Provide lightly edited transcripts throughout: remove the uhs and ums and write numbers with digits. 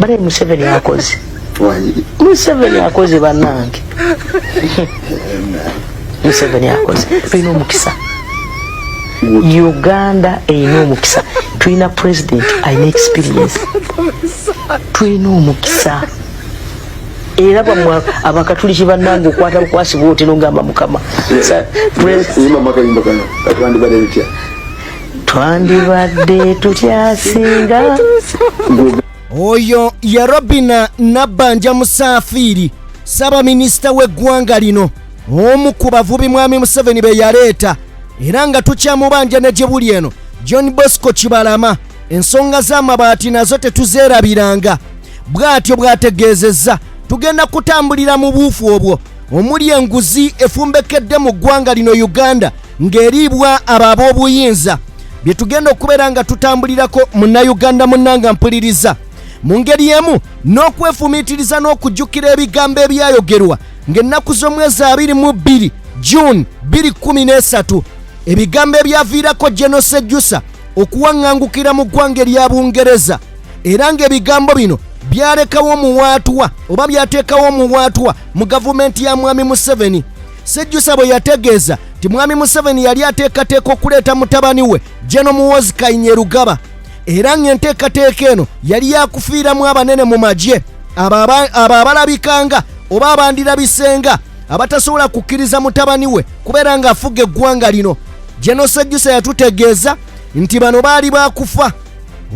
bale Museveni akoze Museveni akoze bannange Museveni akoze tulina omukisa Uganda eyina omukisa tulina president ayina experience tulina omukisa era bamwe abakatuliki bannange okwata bukwasi bwote nongamba mukama twandibadde tutyasinga oyo ya Robina Nabbanja Musafiri saba minisita w'eggwanga lino omu ku bavubi mwami Museveni be yaleeta era nga tukyamubanja ne gye buli eno John Bosco Kibalama ensonga z'amabaati nazo tetuzeerabiranga bw'atyo bw'ategeezezza tugenda kutambulira mu buufu obwo omuli enguzi efumbekedde mu ggwanga lino Uganda ng'eriibwa abo ab'obuyinza bye tugenda okubeera nga tutambulirako munnayuganda munnanga mpuliriza mu ngeri emu n'okwefumiitiriza n'okujjukira ebigambo ebyayogerwa ng'ennaku z'omwezi 22 June 2013 ebigambo ebyaviirako General Sejjusa okuwaŋŋangukira mu ggwanga erya Bungereza era ng'ebigambo bino byalekawo muwaatwa oba byateekawo muwaatwa mu gavumenti ya mwami Museveni. Sejjusa bwe yategeeza ti mwami Museveni yali ateekateeka okuleeta mutabani we General Muhoozi Kainerugaba era ng'enteekateeka eno yali yakufiiramu abanene mu magye abo abalabikanga oba abandirabisenga abatasobola kukkiriza mutabani we kubeera ng'afuga eggwanga lino. General Sejjusa yatutegeeza nti bano baali baakufa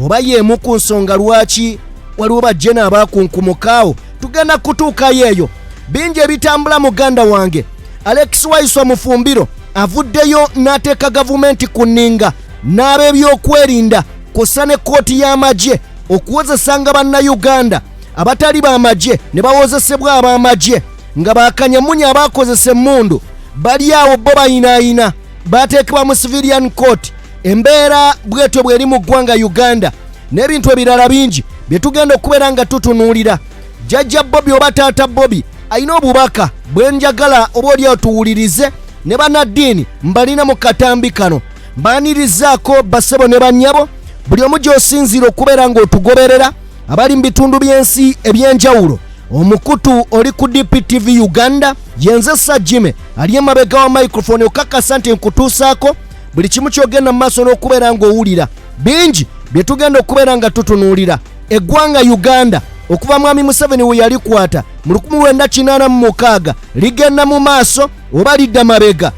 oba y'emu ku nsonga lwaki waliwo bajjena abaakunkumukaawo. Tugenda kutuukayo eyo. Bingi ebitambula muganda wange. Alex Waiswa Mufumbiro avuddeyo n'ateeka gavumenti ku nninga n'ab'ebyokwerinda kw'ossa ne kkooti y'amagye okuwozesanga bannayuganda abatali b'amagye ne bawozesebwa ab'amagye nga bakanyamunya abaakozesa emmundu bali awo bo bayinaayina baateekebwa mu civilian court. Embeera bwetyo bw'eri mu ggwanga Uganda n'ebintu ebirala bingi bye tugenda okubeera nga tutunuulira. Jjajja Bobby oba taata Bobby ayina obubaka bwe njagala oba oli otuwulirize ne bannaddiini mbalina mu katambi kano mbaanirizaako bassebo ne bannyabo buli omu gy'osinziira okubeera ng'otugoberera abali mu bitundu by'ensi eby'enjawulo. Omukutu oli ku DPTV Uganda yenze Sajjime ali emabega wa microphone okakasa nti nkutuusaako buli kimu kyogenda mu maaso n'okubeera ng'owulira. Bingi bye tugenda okubeera nga tutunuulira. Eggwanga Uganda okuva mwami Museveni we yalikwata mu 1986 ligenda mu maaso oba lidda mabega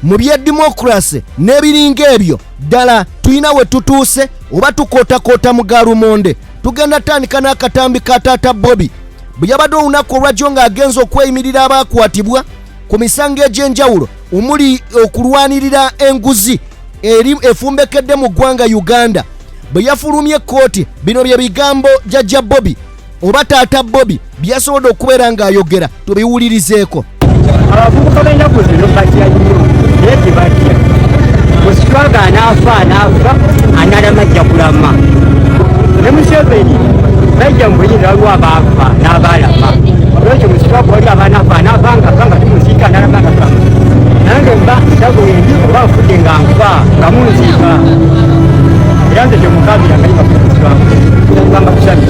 mu by'eddemokirasi n'ebiringa ebyo ddala tulina we tutuuse oba tukootakoota mu Galumonde. Tugenda tandika n'akatambi ka taata Bobby bwe yabadde olunaku olwajjo ng'agenza okweyimirira abaakwatibwa ku misango egy'enjawulo omuli okulwanirira enguzi eri efumbekedde mu ggwanga Uganda. Bwe yafulumye kkooti bino bye bigambo jjajja Bobby oba taata Bobby byasobodde okubeera ng'ayogera tubiwulirizeeko. Abavubuka b'ennaku zino batya nnyo naye tebatya musitwaga anaafa analama ajja kulama ne Museveni bajja mu buyinza waliwo abaafa n'abaalama olwekyo musitwaga wali abanaafa anaafanga tumuziika analama nga kama nange mba ntagoyendi oba nfudde nga nfa nga munziika era nze temukabira nga musitwaga kusami.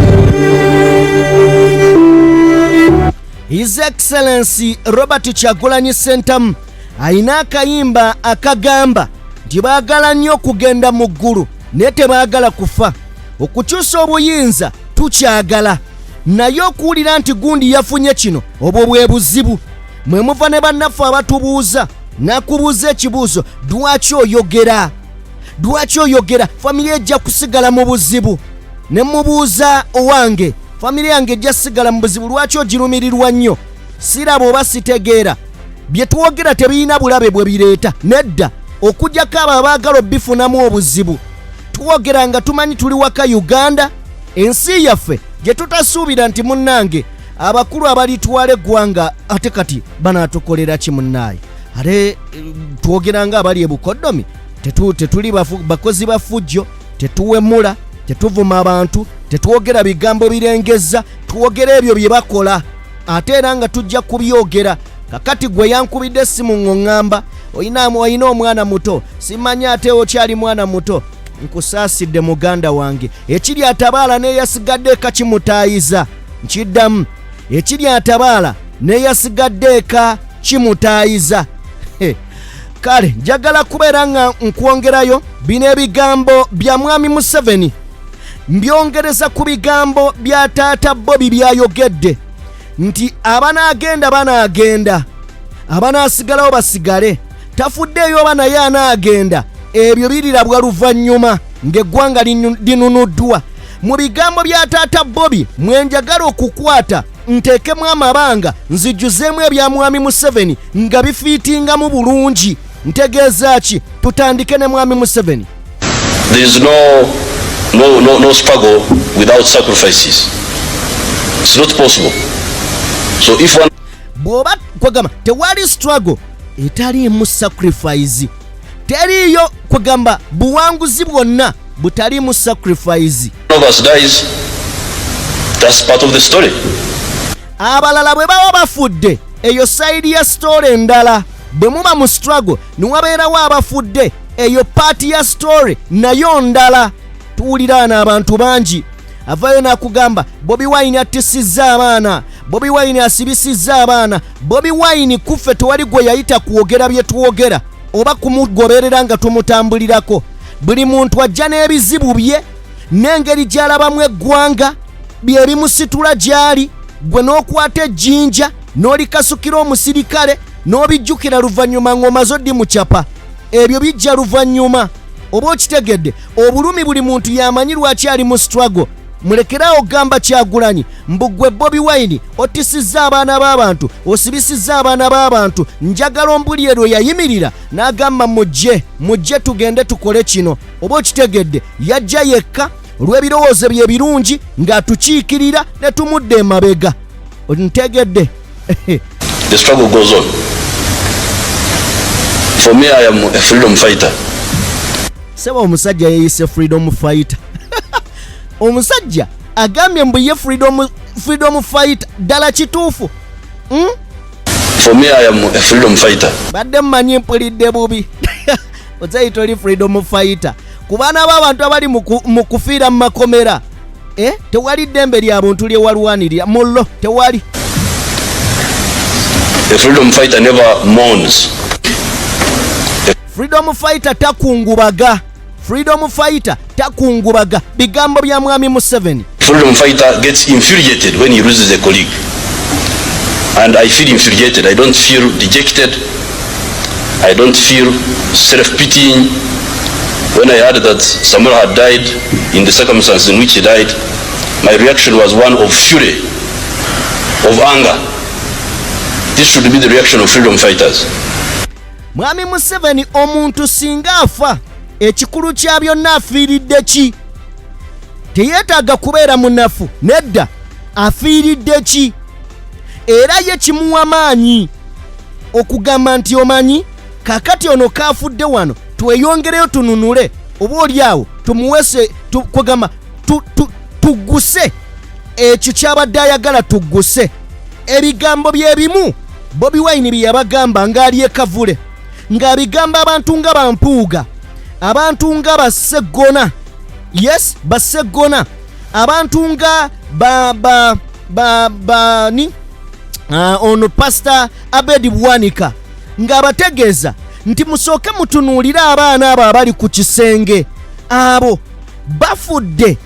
His Excellency Robert Kyagulanyi Ssentamu ayina akayimba akagamba nti baagala nnyo okugenda mu ggulu naye tebaagala kufa. Okukyusa obuyinza tukyagala naye okuwulira nti gundi yafunye kino obwo bwe buzibu. Mwe muva ne bannaffe abatubuuza nakubuuza ekibuuzo lwaki oyogera? Lwaki oyogera? Famire ejja kusigala mu buzibu. Ne mubuuza owange famire yange ejja sigala mu buzibu lwaki ogirumirirwa nnyo? Siraba oba sitegeera bye twogera tebirina bulabe bwe bireeta nedda okugyako abo abaagala obifunamu obuzibu. Twogera nga tumanyi tuli waka Uganda ensi yaffe gye tutasuubira nti munnange abakulu abalitwala eggwanga ate kati banaatukolera ki munnaayi? Ate twogera nga abali ebukoddomi tetuli bakozi ba ffujjo, tetuwemula, tetuvuma abantu, tetwogera bigambo birengezza, twogera ebyo bye bakola ate era nga tujja kubyogera. Kakati gwe yankubidde essimu ng'oŋŋamba oyina omwana muto, simanyi ate okyali mwana muto, nkusaasidde muganda wange. Ekiri atabaala n'eyasigadde eka kimutaayiza. Nkiddamu, ekiri atabaala n'eyasigadde eka kimutaayiza. Kale njagala kubeera nga nkwongerayo bino ebigambo bya mwami Museveni, mbyongereza ku bigambo bya taata Bobby byayogedde nti abanaagenda banaagenda, abanaasigalawo basigale, tafuddeeyo oba naye anaagenda. Ebyo birirabwa luvannyuma ng'eggwanga linunuddwa. Mu bigambo bya taata Bobby mwenjagala okukwata nteekemu amabanga nzijjuzeemu ebya mwami Museveni nga bifiitingamu bulungi. Ntegeeza ki? Tutandike ne mwami Museveni. There is no struggle without sacrifices. It's not possible. So if one bw'oba kwegamba tewali struggle etaliimu sacrifice, teriiyo kwegamba buwanguzi bwonna butaliimu sacrifice. one of us dies, that's part of the story. Abalala bwe baba bafudde, eyo side ya story endala. Bwe muba mu struggle niwabeerawo abafudde, eyo party ya story nayo ndala. Tuwuliraana abantu bangi avayo nakugamba Bobi Wine attisizza abaana, Bobi Wine asibisizza abaana, Bobi Wine kuffe tewali gwe yayita kwogera bye twogera oba kumugoberera nga tumutambulirako. Buli muntu ajja n'ebizibu bye n'engeri gy'alabamu eggwanga bye bimusitula gy'ali. Gwe n'okwata ejjinja n'olikasukira omusirikale n'obijjukira luvannyuma ng'omaze oddi mu kyapa. Ebyo bijja luvannyuma. Oba okitegedde, obulumi buli muntu yamanyi lwaki ali mu struggle. Mulekerawo gamba Kyagulanyi mbu gwe Bobi Wine ottisizza abaana b'abantu, osibisizza abaana b'abantu. Njagala ombuli eryo yayimirira n'agamba mujje tugende tukole kino. Oba okitegedde, yajja yekka olw'ebirowoozo bye birungi ng'atukiikirira ne tumudde emabega. Ntegedde. The struggle goes on. For me, I am a freedom fighter. Seba omusajja yeyise freedom fighter. Omusajja agambye mbu ye freedom fighter ddala kituufu. For me, I am a freedom fighter. Badde mmanyi mpulidde bubi. Ozayita oli freedom fighter. Ku baana b'abantu abali mu kufiira mu makomera. Tewali ddembe lya buntu lye walwanirira. Mullo tewali. A freedom fighter never mourns. Freedom fighter takungubaga. Freedom fighter takungubaga. Bigambo bya mwami Museveni. Freedom fighter gets infuriated when he loses a colleague. And I feel infuriated. I don't feel dejected. I don't feel self-pitying. When I heard that Samuel had died in the circumstances in which he died, my reaction was one of fury, of anger. This should be the reaction of freedom fighters. Mwami Museveni omuntu singa afa ekikulu kya byonna afiiridde ki? Teyeetaaga kubeera munafu, nedda afiiridde ki? Era ye kimuwa maanyi okugamba nti omanyi kakati ono kaafudde wano tweyongereyo tununule, oba oliawo tumuwese kwegamba tugguse ekyo kyabadde ayagala tugguse. Ebigambo bye bimu Bobi Wine bye yabagamba ng'ali ekavule, ng'abigamba abantu nga bampuuga, abantu nga bassegona, yes bassegona, abantu nga ono Pastor Abedi Bwanika ng'abategeeza nti musooke mutunuulire abaana abo abali ku kisenge. Abo bafudde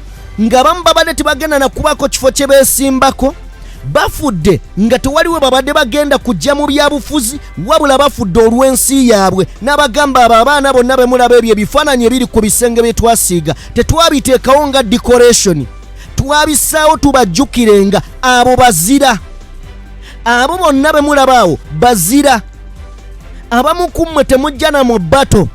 nga bamu babadde tebagenda na kubako kifo kye beesimbako, bafudde nga tewaliwe babadde bagenda kujja mu byabufuzi, wabula bafudde olw'ensi yaabwe. N'abagamba abo abaana bonna be mulaba ebyo ebifaananyi ebiri ku bisenge bye twasiiga tetwabiteekawo nga decoration, twabissaawo tubajjukirenga. Abo bazira, abo bonna be mulaba awo bazira. Abamu ku mmwe temujja na mu bbato,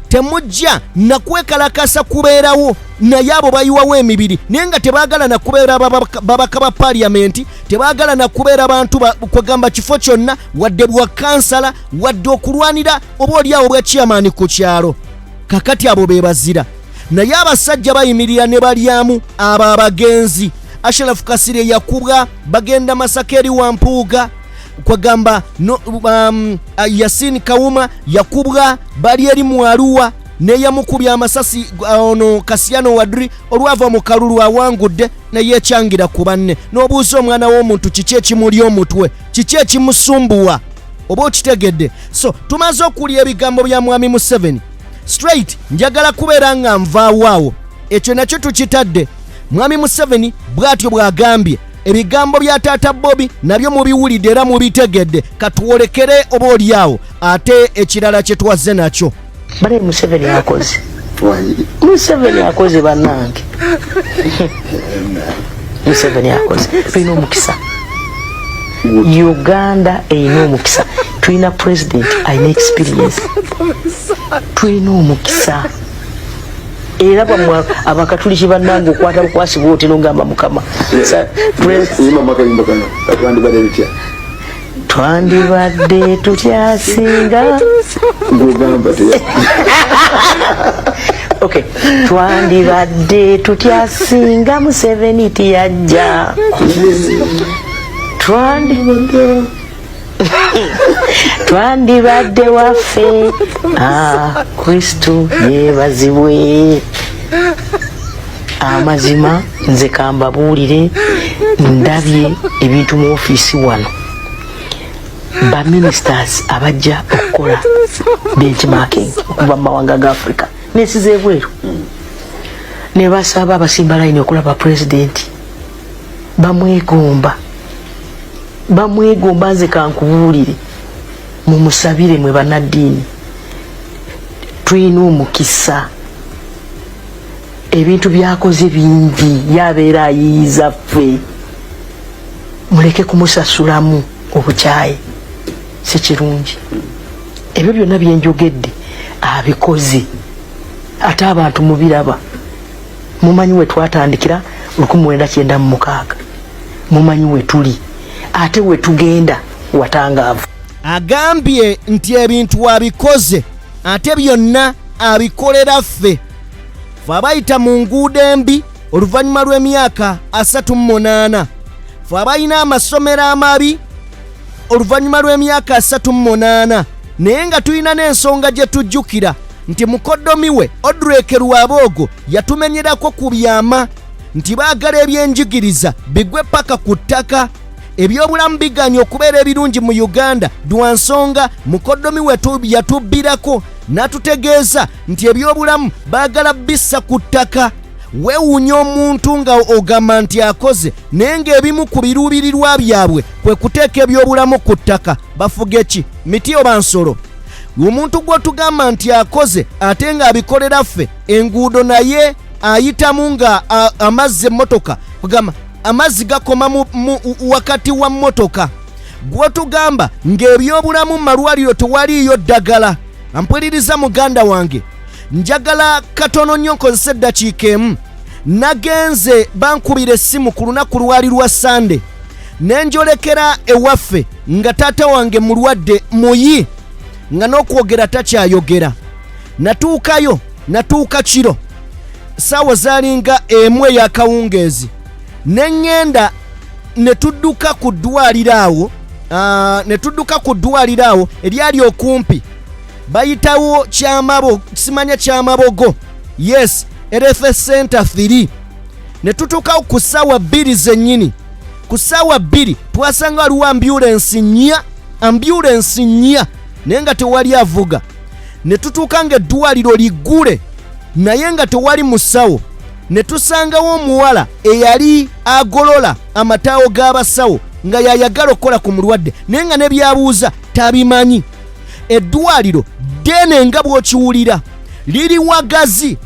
temujja na kwekalakasa kubeerawo, naye abo bayiwawo emibiri naye nga tebaagala na kubeera babaka ba paliamenti, tebaagala na kubeera bantu kwegamba kifo kyonna, wadde bwa kansala, wadde okulwanira oba oliawo bwa chairman ku kyalo. Kakati abo be bazira, naye abasajja bayimirira ne balyamu. Abo abagenzi Ashraf Kasirye yakubwa bagenda Masaka eri Wampuuga, kwegamba Yasin Kawuma yakubwa bali eri mu Arua neyamukubya amasasi ono Kasiyano Wadri olwava mu kalulu awangudde neyekyangira ku banne n'obuuza omwana w'omuntu kiki ekimuli omutwe kiki ekimusumbuwa oba okitegedde. So tumaze okulya ebigambo bya mwami Museveni straight njagala kubeera nga nvaawo ekyo nakyo tukitadde. Mwami Museveni bw'atyo bw'agambye ebigambo bya taata Bobby nabyo mubiwulidde era mubitegedde katuwolekere oba oliawo ate ekirala kye twaze nakyo. Bale Museveni akoze Museveni akoze bannange Museveni akoze tulina omukisa Uganda eyina omukisa tulina president ayina experience tulina omukisa era bamwe abakatuliki bannange okwata bukwasi bwoti nongamba mukama twandibadde tutyasinga okay twandibadde tutyasinga Museveni tiyajja twandibadde waffe Kristo yeebazibwe. Amazima nze kambabuulire ndabye ebintu mu ofiisi wano ba ministers abajja okukola benchmarking okuva mu mawanga ga Africa n'ensi z'ebweru ne basaba abasimba layini okulaba pulezidenti bamwegomba nze kankubuulire mumusabire mwe bannaddiini tulina omukisa ebintu byakoze bingi yabeera ayiyiza ffe muleke kumusasulamu obukyayi si kirungi. Ebyo byonna byenjogedde abikoze ate abantu mubiraba mumanyi we twatandikira 1996 mumanyi we tuli ate we tugenda watangaavu. Agambye nti ebintu abikoze ate byonna abikolera ffe abayita mu nguudo embi oluvannyuma lw'emyaka 38 ffe abalina amasomero amabi oluvannyuma lw'emyaka 38 naye nga tulina n'ensonga gye tujjukira nti mukoddomi we Odrek Rwabogo yatumenyerako ku byama nti baagala ebyenjigiriza bigwe paka ku ttaka ebyobulamu biganye okubeera ebirungi mu Uganda lwa nsonga mukoddomi we yatubbirako n'atutegeeza nti ebyobulamu baagala bissa ku ttaka. Weewuunya omuntu nga ogamba nti akoze naye ng'ebimu ku biruubirirwa byabwe kwe kuteeka ebyobulamu ku ttaka bafuge ki miti oba nsolo. Omuntu gw'otugamba nti akoze ate ng'abikolera ffe enguudo naye ayitamu nga amazzi emmotoka kugamba amazzi gakoma wakati wa mmotoka gw'otugamba ng'ebyobulamu mu malwaliro tewaliiyo ddagala. Ampuliriza muganda wange njagala katono nnyo nkozesa eddakiika emu nagenze bankubira essimu ku lunaku lwali lwa Sande nenjolekera ewaffe nga taata wange mulwadde muyi nga n'okwogera takyayogera. Natuuka kiro saawa zaalinga emu ey'akawungeezi neŋŋenda ne tudduka ku ddwaliro awo eryali okumpi bayitawo kisimanya kyamabogo yes RFS Center 3 ne tutuukawo ku ssaawa 2 zennyini. Ku ssaawa 2 twasanga waliwo ambulensi nnya naye nga tewali avuga. Ne tutuuka nga eddwaliro liggule naye nga tewali musawo. Ne tusangawo omuwala eyali agolola amataawo g'abasawo nga yayagala okukola ku mulwadde naye nga ne byabuuza tabimanyi. Eddwaliro ddene nga bw'okiwulira liri wagazi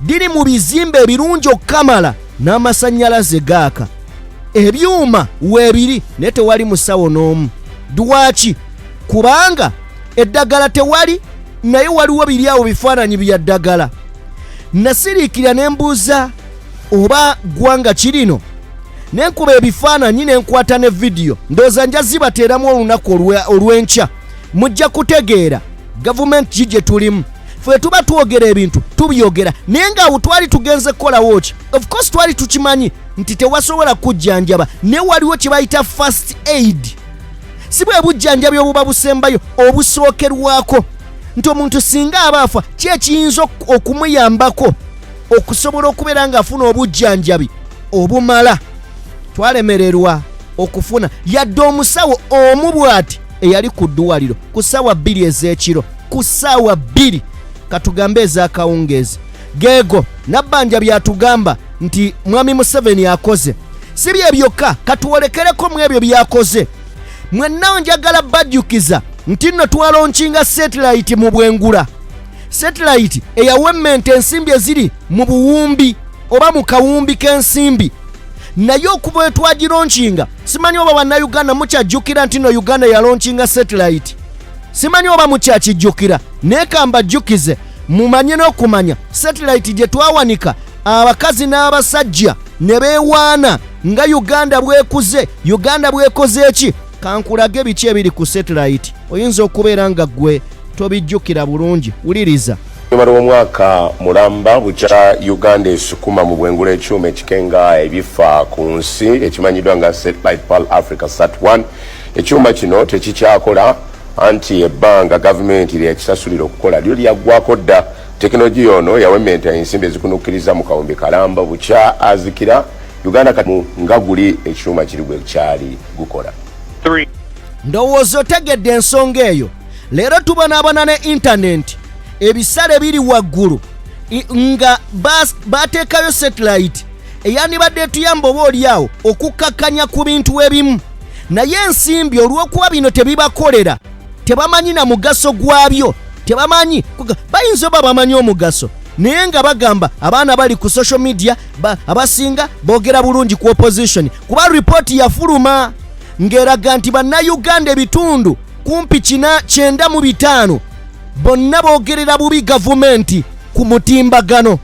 liri mu bizimbe ebirungi okukamala n'amasannyalaze gaaka ebyuma weebiri naye tewali musawo n'omu. Lwaki? Kubanga eddagala tewali naye waliwo biri awo bifaananyi bya ddagala. Nasiriikira ne mbuuza oba ggwanga kirino ne nkuba ebifaananyi ne nkwata ne vidiyo ndowooza nja zibateeramu olunaku olw'enkya mujja kutegeera gavumenti gye tulimu. Ffe tuba twogera ebintu tubyogera naye ng'awo twali tugenze kukolawo ki of course twali tukimanyi nti tewasobola kujjanjaba naye waliwo kye bayita first aid si bwe bujjanjabi obuba busembayo obusookerwako nti omuntu singa abaafa kyekiyinza okumuyambako okusobola okubeera ng'afuna obujjanjabi obumala. Twalemererwa okufuna yadde omusawo omu bw'ati eyali ku ddwaliro ku ssaawa 2 ez'ekiro, ku ssaawa 2 katugambe ez'akawungeezi. Geego Nabbanja byatugamba nti mwami Museveni akoze. Si bye byokka, katuwolekereko mu ebyo byakoze. Mwenna njagala bajjukiza nti nno twalonkinga satellite mu Bwengula. Satellite eyawemmenta ensimbi eziri mu buwumbi oba mu kawumbi k'ensimbi. Naye okuba etwagilonkinga, simanyi oba bannayuganda mukyajjukira nti nno Uganda yalonkinga satellite. Simanyi oba mukyakijjukira, naye kambajjukize mumanye n'okumanya satellite gye twawanika abakazi n'abasajja ne beewaana nga Uganda bwekuze, Uganda bwekoze eki. Kankulage biki ebiri ku satellite, oyinza okubeera nga gwe tobijjukira bulungi. Wuliriza. Nyamara omwaka mulamba bukya Uganda esukuma mu Bwengula ekyuma ekikenga ebifa ku nsi ekimanyiddwa nga Satellite Pearl Africa Sat1. Ekyuma kino tekikyakola anti ebbanga gavumenti lyakisasulira okukola lyo lyaggwako dda. Tekinologiya ono yawemmenta ensimbi ezikunukkiriza mu kawumbi kalamba bukya azikira Uganda kati nga guli ekyuma kiri bwe kyali gukola. Ndowooza otegedde ensonga eyo. Leero tubonaabona ne intaneti ebisale biri waggulu nga bateekayo satellite eyandibadde etuyamba oba oliawo okukakkanya ku bintu ebimu. Naye ensimbi olw'okuba bino tebibakolera, tebamanyi na mugaso gwabyo, tebamanyi. Bayinza oba bamanyi omugaso naye nga bagamba abaana bali ku social media abasinga boogera bulungi ku opposition kuba ripooti yafuluma ng'eraga nti bannayuganda ebitundu kumpi 95 bonna boogerera bubi gavumenti ku mutimbagano.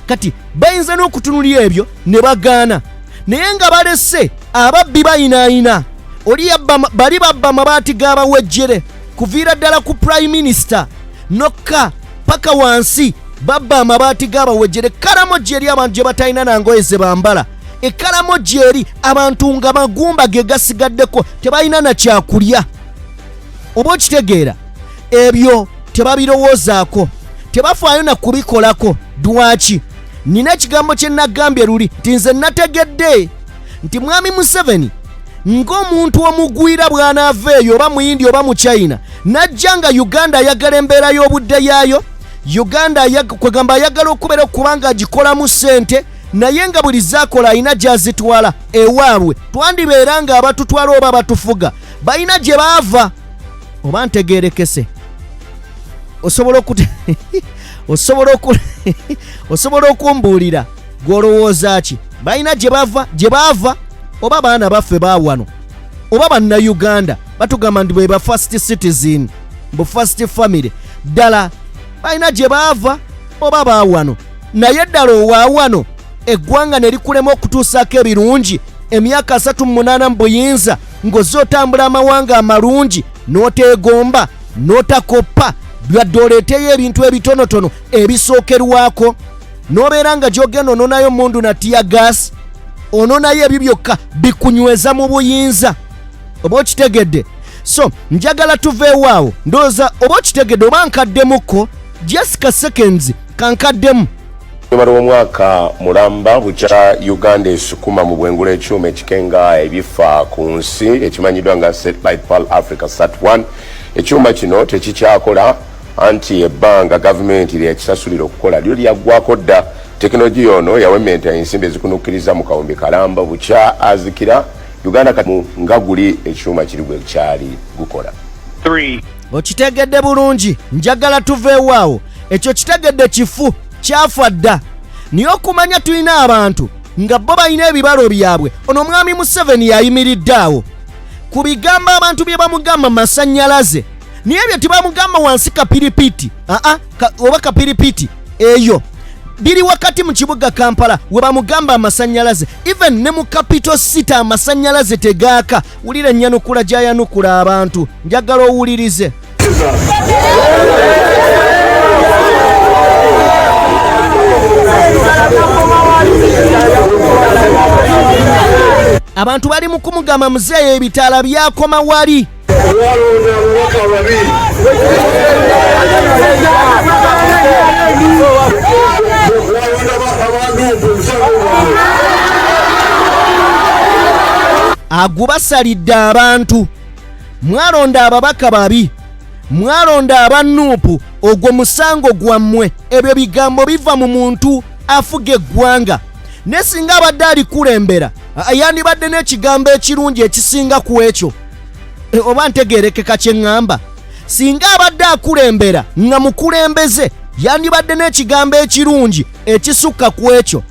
Kati bayinza n'okutunulira ebyo ne bagaana, naye nga balese ababbi bayinaayina. Oli bali babba mabaati g'abawejjere kuviira ddala ku prime minister nokka paka wansi babba amabaati g'abawejjere. Kalamoji eri abantu gye batalina nangoye ze bambala, ekalamoji eri abantu nga magumba ge gasigaddeko tebalina na kyakulya. Oba okitegeera ebyo tebabirowoozaako, tebafaayo na kubikolako. Dwaki? Nina ekigambo kye nagambye luli nti nze nategedde nti mwami Museveni ng'omuntu omugwira bw'anaava eyo oba mu India oba mu China najja nga Uganda ayagala embeera y'obudde yaayo, Uganda kwegamba ayagala okubeera okubanga agikolamu ssente, naye nga buli zaakola alina gy'azitwala ewaabwe. Twandibeera nga abatutwala oba batufuga balina gye baava. Oba ntegeerekese? Osobola okumbuulira gw'olowooza ki? Balina gye baava oba baana baffe baawano oba bannayuganda batugamba nti bwe ba first citizen bu first family ddala balina gye baava oba baawano. Naye ddala owaawano eggwanga ne likulema okutuusaako ebirungi emyaka 38 mu buyinza ng'ozze otambula amawanga amalungi n'oteegomba n'otakoppa bwadde oleeteyo ebintu ebitonotono ebisookerwako n'obeera nga gy'ogenda ononayo mundu na tiya gas, ononayo ebyo byokka bikunyweza mu buyinza. Oba okitegedde? So njagala tuveewaawo ndowooza oba okitegedde oba nkaddemuko Jessica seconds kankaddemu. Nyamara omwaka mulamba bukya Uganda esukuma mu Bwengula ekyuma ekikenga ebifa ku nsi ekimanyiddwa nga Satellite Pearl Africa Sat1. Ekyuma kino tekikyakola anti ebbanga gavumenti lyakisasulira okukola lyo lyaggwako dda. Tekinologiya ono yawemmenta ensimbi ezikunukkiriza mu kawumbi kalamba bukya azikira Uganda kati nga guli ekyuma kiri bwe kyali gukola. Okitegedde bulungi, njagala tuveewaawo. Ekyo kitegedde kifu kyafa dda. Niyo okumanya tulina abantu nga bo balina ebibalo byabwe. Ono mwami Museveni yayimiridde awo ku bigambo abantu bye bamugamba masannyalaze, naye bye tibamugamba wansi kapiripiti oba kapiripiti eyo biri wakati mu kibuga Kampala we bamugamba amasannyalaze. Even ne mu capital city amasannyalaze tegaaka. Wulira ennyanukula gy'ayanukula abantu, njagala owulirize. Abantu bali mu kumugamba muzeeyo ebitaala byakoma wali. olwalonda ababaka babiri agubasalidde abantu. Mwalonda ababaka babi, mwalonda abannuupu, ogwo musango gwammwe. Ebyo bigambo biva mu muntu afuga eggwanga. Ne singa abadde alikulembera yandibadde n'ekigambo ekirungi ekisinga ku ekyo. Oba ntegeerekeka kye ŋŋamba. Singa abadde akulembera nga mukulembeze yandibadde n'ekigambo ekirungi ekisukka ku ekyo.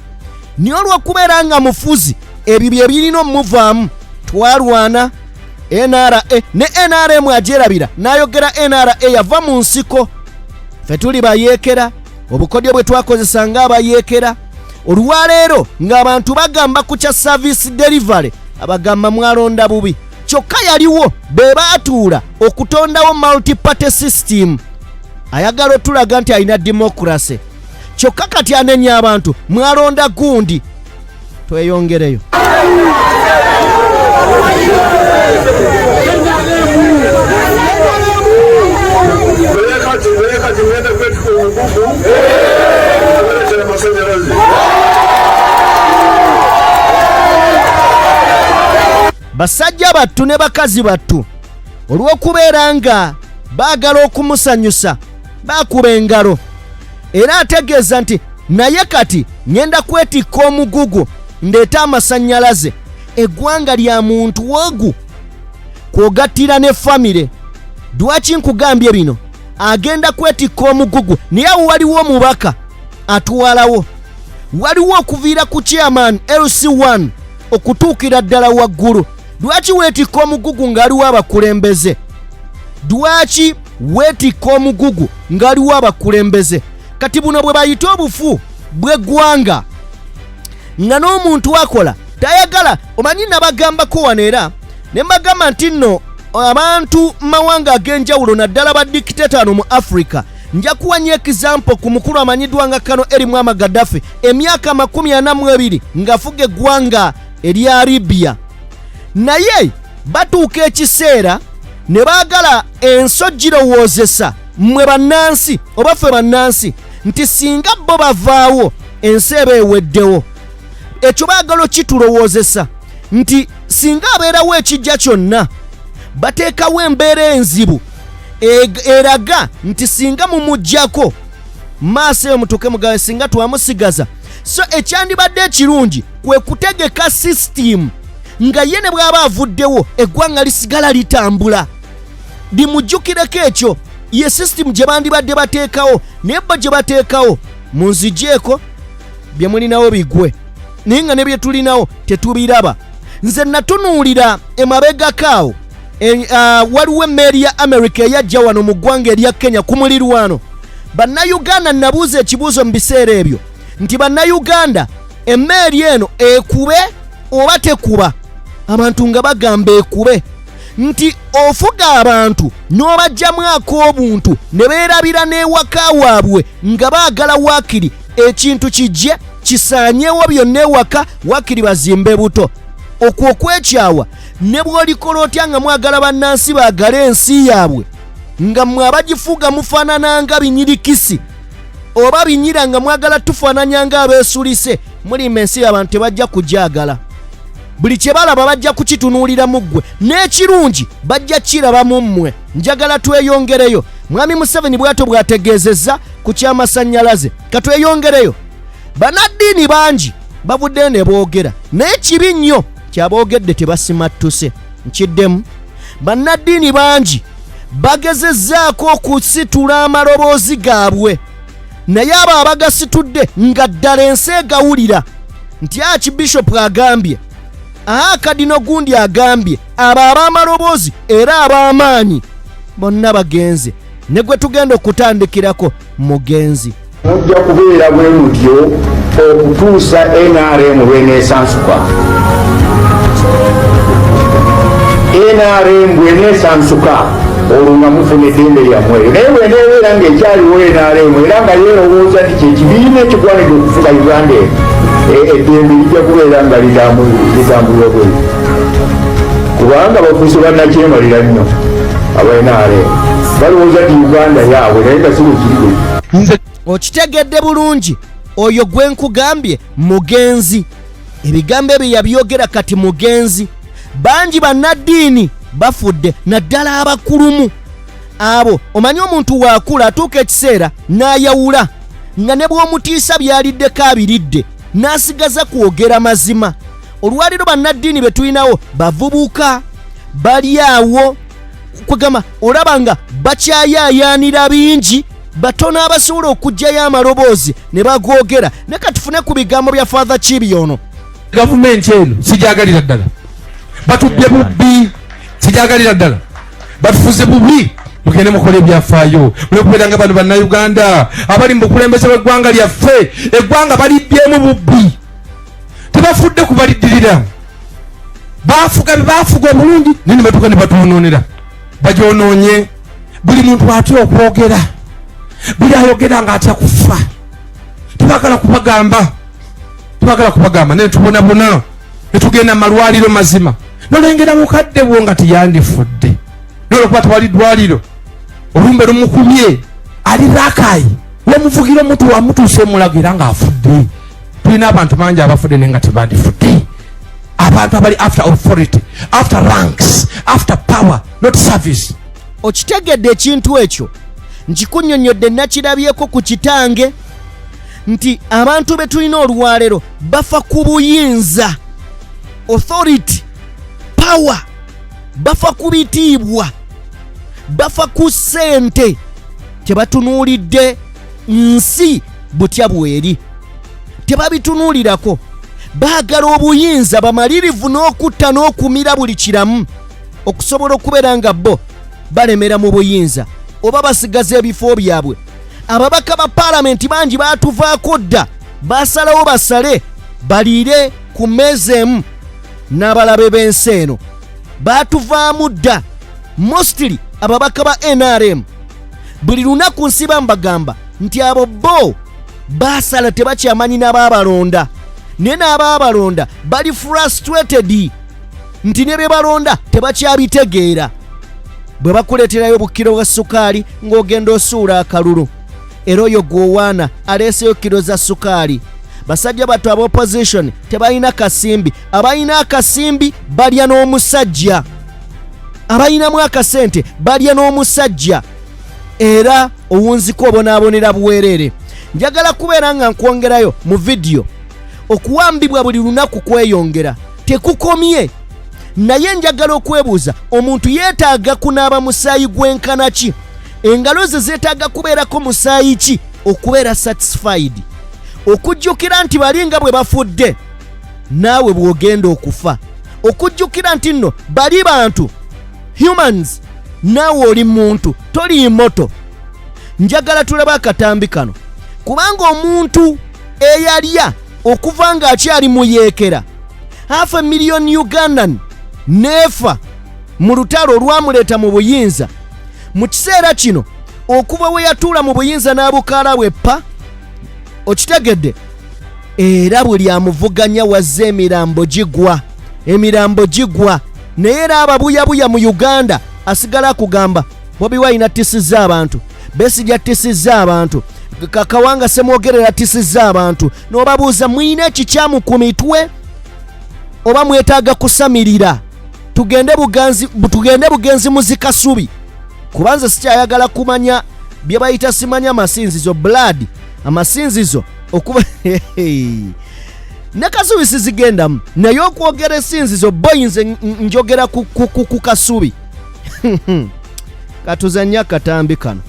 Niyo olw'okubeera nga mufuzi ebyo bye birina omuvaamu. Twalwana NRA ne NRM ajerabira n'ayogera NRA yava mu nsiko. Ffe tuli bayeekera, obukodyo bwe twakozesa ng'abayeekera. Olwaleero ng'abantu bagamba ku kya service delivery abagamba mwalonda bubi. Kyokka yaliwo be baatuula okutondawo multi-party system. Ayagala otulaga nti alina democracy. Kyokka kati anenya abantu mwalonda gundi. Tweyongereyo. Basajja battu ne bakazi battu olw'okubeera nga baagala okumusanyusa baakuba engalo. Era ategeeza nti naye kati ngenda kwetikka omugugu ndeeta amasannyalaze. Eggwanga lya muntu wogu kwogattira ne famire. Lwaki nkugambye bino? Agenda kwetikka omugugu naye awo waliwo omubaka atwalawo. Waliwo okuviira ku chairman LC1 okutuukira ddala waggulu. Lwaki weetikka omugugu ng'aliwo abakulembeze? Lwaki weetikka omugugu ng'aliwo abakulembeze? Kati buno bwe bayita obufu bw'eggwanga nga n'omuntu akola tayagala. Omanyi nabagambako wano era ne mbagamba nti nno abantu mawanga ag'enjawulo naddala ba dikitaano mu Africa. Nja kuwanya example ku mukulu amanyiddwa nga Kano Erimwama Gaddafi emyaka 42 ng'afuga eggwanga erya Libya. Naye batuuka ekiseera ne baagala enso girowoozesa mmwe bannansi oba ffe bannansi nti singa bo bavaawo ensi eba eweddewo. Ekyo baagala okitulowoozesa nti singa abeerawo ekijja kyonna bateekawo embeera enzibu eraga nti singa mumuggyako maaso eyo mutuuke mugabe singa twamusigaza. So ekyandibadde ekirungi kwe kutegeka system nga ye ne bw'aba avuddewo eggwanga lisigala litambula. Limujjukireko ekyo ye system gye bandibadde bateekawo. Naye bo gye bateekawo munzigyeko bye mulinawo bigwe naye nga ne bye tulinawo tetubiraba. Nze natunuulira emabegakaawo waliwo emmeeri ya America eyajja wano mu ggwanga erya Kenya ku mulirwano. Bannayuganda nabuuza ekibuuzo mu biseera ebyo nti bannayuganda emmeeri eno ekube oba tekuba? Abantu nga bagamba ekube. Nti ofuga abantu n'obajjamu ak'obuntu ne beerabira n'ewaka waabwe nga baagala waakiri ekintu kijje kisaanyeewo byonna ewaka waakiri bazimbe buto. Okwo okwekyawa ne bw'olikola otya nga mwagala bannansi baagala ensi yaabwe nga mmwe abagifuga mufaanana nga binyirikisi oba binyira nga mwagala tufaananya nga abeesulise. Mulima ensi y'abantu tebajja kugyagala. Buli kye balaba bajja kukitunuulira mu ggwe n'ekirungi bajja kiraba mu mmwe. Njagala tweyongereyo. Mwami Museveni bw'atyo bw'ategeezezza ku ky'amasannyalaze. Katweyongereyo. Bannaddiini bangi bavuddeyo ne boogera naye kibi nnyo kyaboogedde tebasimattuse. Nkiddemu bannaddiini bangi bagezezzaako okusitula amaloboozi gaabwe naye abo abagasitudde nga ddala ensi egawulira nti Archbishop agambye, Kadino gundi agambye, abo ab'amaloboozi era ab'amaanyi bonna bagenze ne gwe tugenda okutandikirako mugenzi. Mujja kubeera bwe mutyo okutuusa NRM lw'eneesansuka. NRM bw'eneesansuka olwo nga mufuna eddembe lyammwe. Naye bw'eneebeera ng'ekyaliwo NRM era nga yeerowooza nti kyekibiina ekigwanidde okufuga Uganda eddembe lijja kubeera nga litambulira bweru kubanga bafuuse bannakyemalira nnyo. abainaale balowooza ti uganda yaabwe naye nga siwe kiriko. Okitegedde bulungi oyo gwe nkugambye mugenzi. Ebigambo ebyo yabyogera kati mugenzi. Bangi bannaddiini bafudde naddala abakulumu abo. Omanyi omuntu waakula atuuka ekiseera n'ayawula nga ne bw'omutiisa byaliddeko abiridde n'asigaza kwogera mazima. Olwaliro bannaddiini be tulinawo bavubuka bali awo kwegamba olaba nga bakyayaayaanira bingi batono abasobola okugjayo amaloboozi ne bagogera. Ne katufune ku bigambo bya Father Kibi ono. Gavumenti eno sijagalira ddala, batubbye bubbi, sijagalira ddala, batufuze bubi. Mugende mukole ebyafaayo mulekubeeranga bano bannayuganda abali mu bukulembeze bw'eggwanga lyaffe. Eggwanga balibbyemu bubbi, tebafudde kubaliddirira. Baafuga obulungi nini batuuka ne batuwonoonera bagyonoonye. Buli muntu atya okwogera, buli ayogera ng'atya kufa. Tebagala kubagamba naye tubonabona ne tugenda mu malwaliro mazima nolengera mukadde bwo nga tiyandifudde nolwokuba tewali ddwaliro. Olumbe lumukumye ali Rakai wamuvugira omuntu wamutuuse emulagira ng'afudde. Tulina abantu bangi abafudde naye nga tebandifudde. Abantu abali after authority, after ranks, after power, not service. Okitegedde ekintu ekyo nkikunnyonnyodde nakirabyeko ku kitange nti abantu be tulina olwalero bafa ku buyinza, authority, power, bafa ku bitiibwa, bafa ku ssente. Tebatunuulidde nsi butya bweri, tebabitunuulirako. Baagala obuyinza bamalirivu n'okutta n'okumira buli kiramu okusobola okubeera nga bo balemera mu buyinza oba basigaza ebifo byabwe. Ababaka ba paalamenti bangi baatuvaako dda, basalawo basale baliire ku mmeeza emu n'abalabe b'ensi eno. Baatuvaamu dda, mostly ababaka ba NRM. Buli lunaku nsiba mbagamba nti abo bo baasala tebakyamanyi n'abaabalonda. Ne n'abaabalonda bali frustrated nti ne be balonda tebakyabitegeera. Bwe bakuleeterayo bukkiro bwa sukaali ng'ogenda osuula akalulu, era oyo gwowaana aleeseyo kiro za sukaali. Basajja bato aba opposition tebalina kasimbi, abalina akasimbi balya n'omusajja, abalinamu akasente balya n'omusajja. Era owunziko obonaabonera buweerere. Njagala kubeera nga nkwongerayo mu vidiyo. Okuwambibwa buli lunaku kweyongera tekukomye, naye njagala okwebuuza omuntu yeetaaga kunaaba musaayi gwenkana ki? Engalo ze zeetaaga kubeerako musaayi ki okubeera satisfied? Okujjukira nti balinga bwe bafudde naawe bw'ogenda okufa. Okujjukira nti nno bali bantu, humans, naawe oli muntu, toli moto. Njagala tulabe akatambi kano, kubanga omuntu eyalya okuva ng'akyali muyeekera 500,000 Ugandan neefa mu lutalo olwamuleeta mu buyinza. Mu kiseera kino okuva we yatuula mu buyinza n'abukaala bwe pa, okitegedde? Era buli amuvuganya wazze emirambo gigwa. Naye era ababuyabuya mu Uganda asigala kugamba Bobi Wine attisizza abantu, Besigye attisizza abantu, Kakawanga Semwogerera attisizza abantu. N'obabuuza mwine ekikyamu ku mitwe oba mwetaaga kusamirira? Tugende bugenzi muzikasubi, kubanza sikyayagala kumanya bye bayita simanya amasinzizo, blood amasinzizo okuba ne kasubi sizigendamu, naye okwogera esinzizo boyinze njogera ku kasubi. Katuzanya akatambi kano.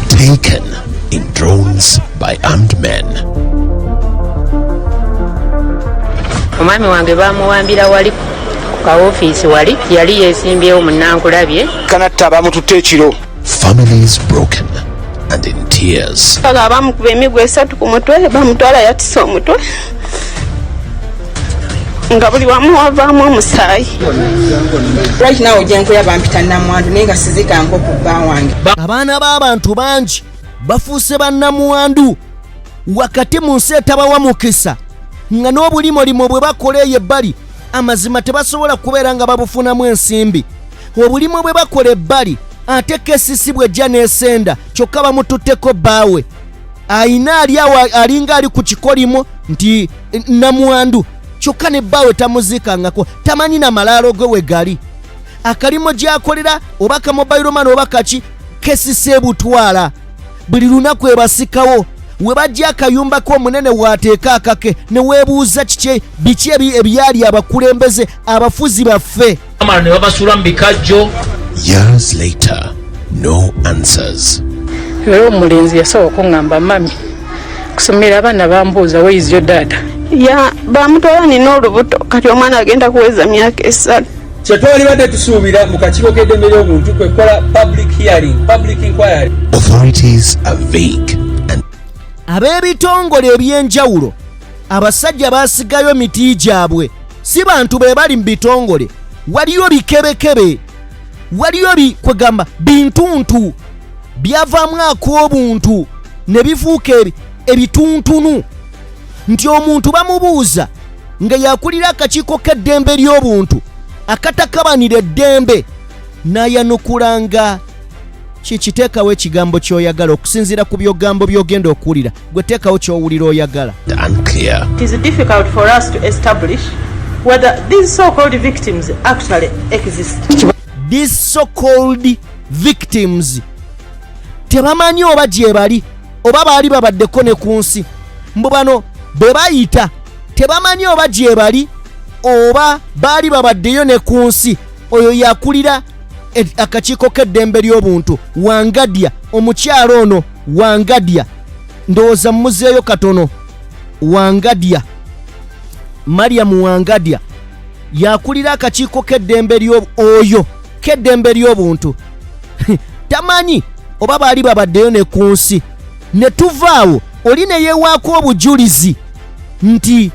Taken in drones by armed men. Omwami wange bamuwambira wali ku kaofiisi wali yali yeesimbyewo munnankulabye kanatta bamututte ekiro. Families broken and in tears. Bamukuba emigwa 3 ku mutwe, bamutwala yatisa omutwe nga buli wamu wavaamu omusaayi. Right now gyenkuya bampita Namwandu naye nga siziganko ku bba wange. Abaana b'abantu bangi bafuuse bannamwandu wakati mu nsi etabawa mukisa, nga n'obulimolimo bwe bakola eyo ebbali amazima tebasobola kubeera nga babufunamu ensimbi. obulimu bwe bakola ebbali ate KCC bwejja n'esenda kyokka bamututteko bbaawe ayina ali awo alinga ali ku kikolimo nti namwandu kyokka ne bbaawe tamuzikangako tamanyi na malaalo gwe we gali akalimo gy'akolera oba ka mobile money oba kaki KCC ebutwala buli lunaku ebasikawo we bajja akayumbako omunene waateeka akake ne weebuuza biki ebyali abakulembeze abafuzi baffe ne babasula mu bikajjo. Years later, no answers. Era omulenzi yasobola okuŋŋamba mami kusomera abaana bambuuza where is your dad? Ya bamutwala nina olubuto kati omwana agenda kuweza myaka 3. Kyetwalibadde tusuubira mu kakiiko k'eddembe ly'obuntu kwekola public hearing, public inquiry. Authorities are vague and ab'ebitongole eby'enjawulo abasajja baasigayo miti gyabwe si bantu be bali mu bitongole waliyo bikebekebe waliyo kwegamba bintuntu byavaamu ak'obuntu ne bifuuka ebituntunu nti omuntu bamubuuza nga yakulira akakiiko k'eddembe ly'obuntu akatakabanira eddembe n'ayanukulanga kiteekawo ekigambo ky'oyagala okusinziira ku byogambo by'ogenda okuwulira gwe teekawo ky'owulira oyagala. unclear. It is difficult for us to establish whether these so-called victims actually exist. These so-called victims tebamanyi oba gye bali oba baali babaddeko ne ku nsi mbu bano be bayita tebamanyi oba gye bali oba baali babaddeyo ne ku nsi oyo yakulira akakiiko k'eddembe ly'obuntu Wangadya omukyalo ono Wangadya ndowooza mmuzeeyo katono Wangadya Mariam Wangadya yakulira akakiiko k'eddembe ly'obuntu tamanyi oba baali babaddeyo ne ku nsi ne tuvaawo oli ne yeewaako obujulizi nti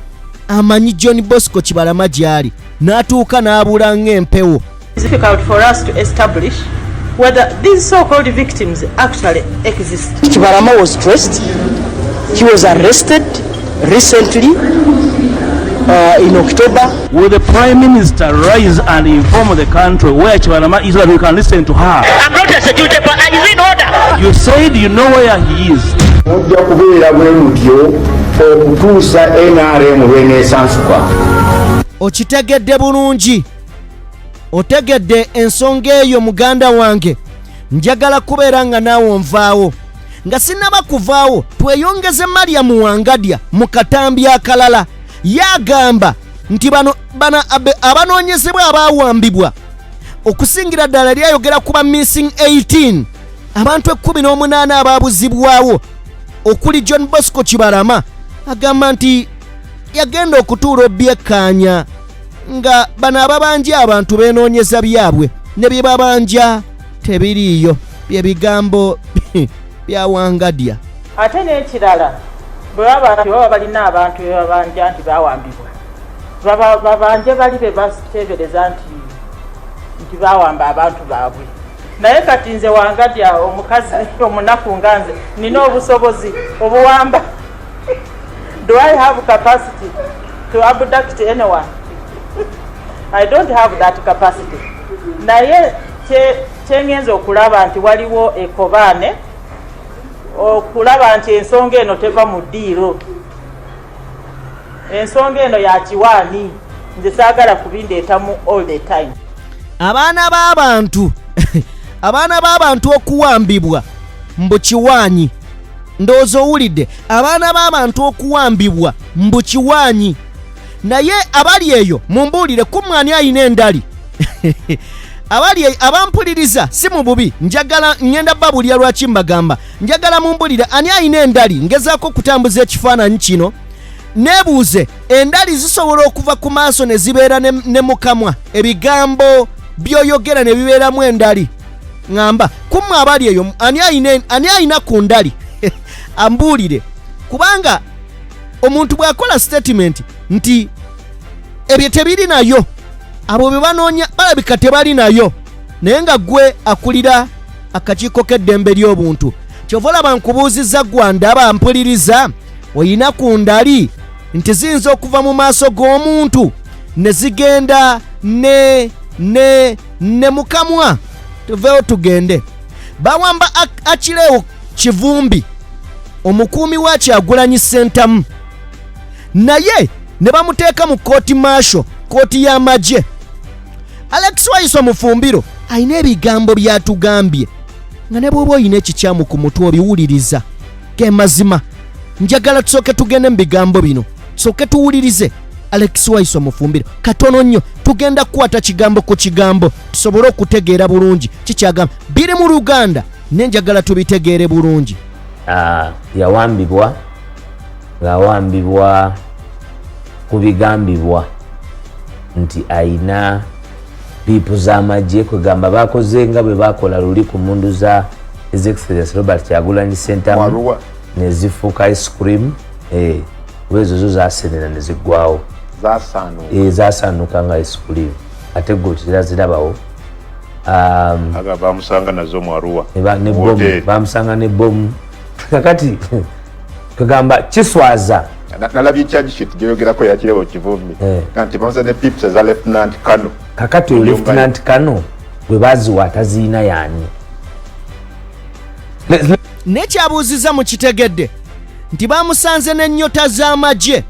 amanyi John Bosco Kibalama gy'ali n'atuuka n'abula ng'empewo. It's difficult for us to establish whether these so-called victims actually exist. Kibalama was traced. He was arrested recently in October. Will the Prime Minister rise and inform the country where Kibalama is so that we can listen to her? I'm not a security, but I is in order. You said you know where he is. Mujja kubeera bwe mutyo okutuusa NRM lweneesansuka. Okitegedde bulungi. Otegedde ensonga eyo muganda wange njagala kubeera nga naawe onvaawo nga sinnaba kuvaawo tweyongeze Mariam Wangadya mu katambi akalala yagamba nti bano abanoonyezebwa abaawambibwa okusingira ddala lyayogera kuba missing 18 abantu 18 abaabuzibwawo okuli John Bosco Kibalama agamba nti yagenda okutuula obyekkaanya nga bano ababanja abantu beenoonyeza byabwe ne bye babanja tebiriiyo bye bigambo bya Wangadya. Ate n'ekirala bwe baba balina abantu be babanja nti baawambibwa babanje bali be bateebereza nti baawamba abantu baabwe naye kati nze Wangadya omukazi omunaku nga nze nina obusobozi obuwamba. Do I have capacity to abduct anyone? I don't have that capacity. Naye kyengenza okulaba nti waliwo ekobaane okulaba nti ensonga eno teva mu ddiiro. Ensonga eno ya kiwaani nze saagala kubindeetamu all the time. abaana b'abantu okuwambibwa mbu kiwaanyi ndowooza owulidde abaana b'abantu okuwambibwa mbu kiwaanyi naye abali eyo mumbuulire kumwani ayina endali abali abampuliriza si mu bubi njagala ngenda babulya lwaki mbagamba njagala mumbulire ani ayina endali ngezaako okutambuza ekifaananyi kino neebuuze endali zisobola okuva ku maaso ne zibeera ne mukamwa ebigambo by'oyogera ne bibeeramu endali ngamba kumwe abali eyo ani ayina ku ndali ambuulire kubanga omuntu bw'akola statement nti ebyo tebiri nayo abo be banoonya balabika tebali nayo naye nga gwe akulira akakiiko k'eddembe ly'obuntu kyova olaba nkubuuzizza gwandaba mpuliriza oyina ku ndali nti ziyinza okuva mu maaso g'omuntu ne zigenda ne mukamwa tuveewo tugende. Bawamba Akilewo Kivumbi omukuumi wa Kyagulanyi Ssentamu naye ne bamuteeka mu kooti maasho, kooti y'amagye. Alex Wayiso Mufumbiro alina ebigambo byatugambye nga ne bw'oba olina ekikyamu ku mutwe obiwuliriza. Ge mazima njagala tusooke tugende mu bigambo bino, tusooke tuwulirize Alex Wayiso Mufumbiro katono nnyo. Tugenda kukwata kigambo ku kigambo tusobole okutegeera bulungi kikyagamba biri mu Luganda nenjagala tubitegeere bulungi. Ng'awambibwa ku bigambibwa nti ayina piipu z'amagye kwegamba bakoze nga bwe bakola luli ku mundu za His Excellency Robert Kyagulanyi Ssentamu ne zifuuka ice cream wezo zo zasenera ne ziggwawo zasaanuka nga ice cream ate gwe zirabawo. bamusanga nazo mu Arua bamusanga ne bomu kakati kagamba kiswaza nalabye charge sheet gyogerako ya Kilewo Kivumbi kanti bamusa ne pips za Lieutenant Kano. Kakati Lieutenant Kano gwe baziwa ataziina yaani. Nekyabuuziza mu kitegedde nti bamusanze n'ennyota z'amagye.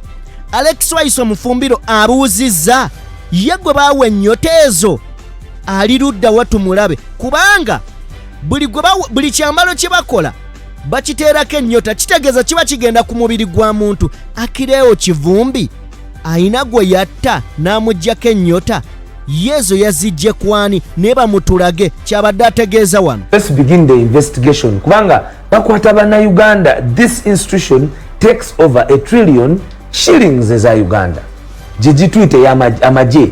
Alex Wayiso Mufumbiro abuuzizza ye gwe baawa ennyota ezo ali ludda watumulabe, kubanga buli kyambalo kye bakola bakiteerako ennyota, kitegeeza kiba kigenda ku mubiri gwa muntu. Akilewo Kivumbi ayina gwe yatta n'amuggyako ennyota, yezo yazijje kwani ne bamutulage kyabadde ategeeza wano. Let's begin the investigation kubanga bakwata bannayuganda. This institution takes over $1 trillion shillings eza Uganda gye gituyite amagye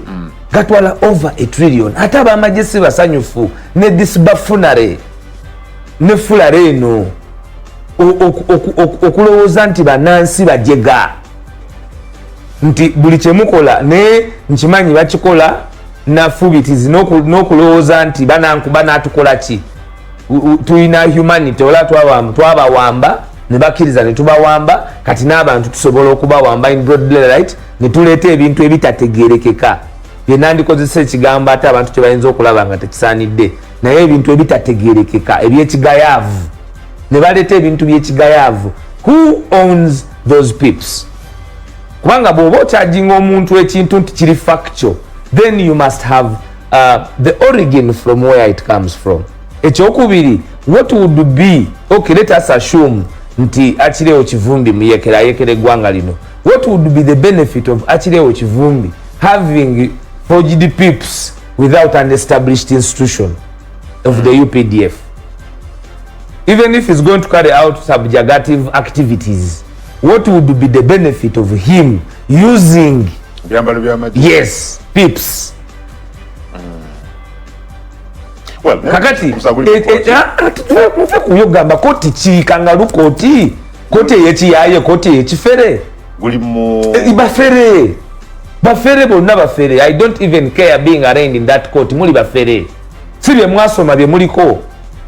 gatwala over $1 trillion. Ate abamagye si basanyufu ne disbafunare ne fulare eno okulowooza nti bannansi bajega nti buli kyemukola ne nkimanyi bakikola nafubitizi n'okulowooza nti banankuba n'atukola ki. Tuyina humanity ola twabawamba ne bakkiriza ne tubawamba, kati n'abantu tusobola okubawamba in broad daylight ne tuleeta ebintu ebitategeerekeka bye nandikozesa ekigambo ate abantu kye bayinza okulaba nga tekisaanidde, naye ebintu ebitategeerekeka ebyekigayaavu ne baleeta ebintu byekigayaavu. Who owns those pips? Kubanga bw'oba okyajinga omuntu ekintu nti kiri factual, then you must have the origin from where it comes from. Ekyokubiri, what would be, okay, let us assume nti Akilewo Kivumbi muyekera eggwanga lino. What would be the benefit of Akilewo Kivumbi having forged pips without an established institution of the UPDF? Even if he's going to carry out subjugative activities, what would be the benefit of him using pips? Kakati kuyogamba koti ki kangalu koti eyekiyaye koti eyekifere bafere bonna bafere. I don't even care being arraigned in that court. Muli bafere si bye mwasoma bye muliko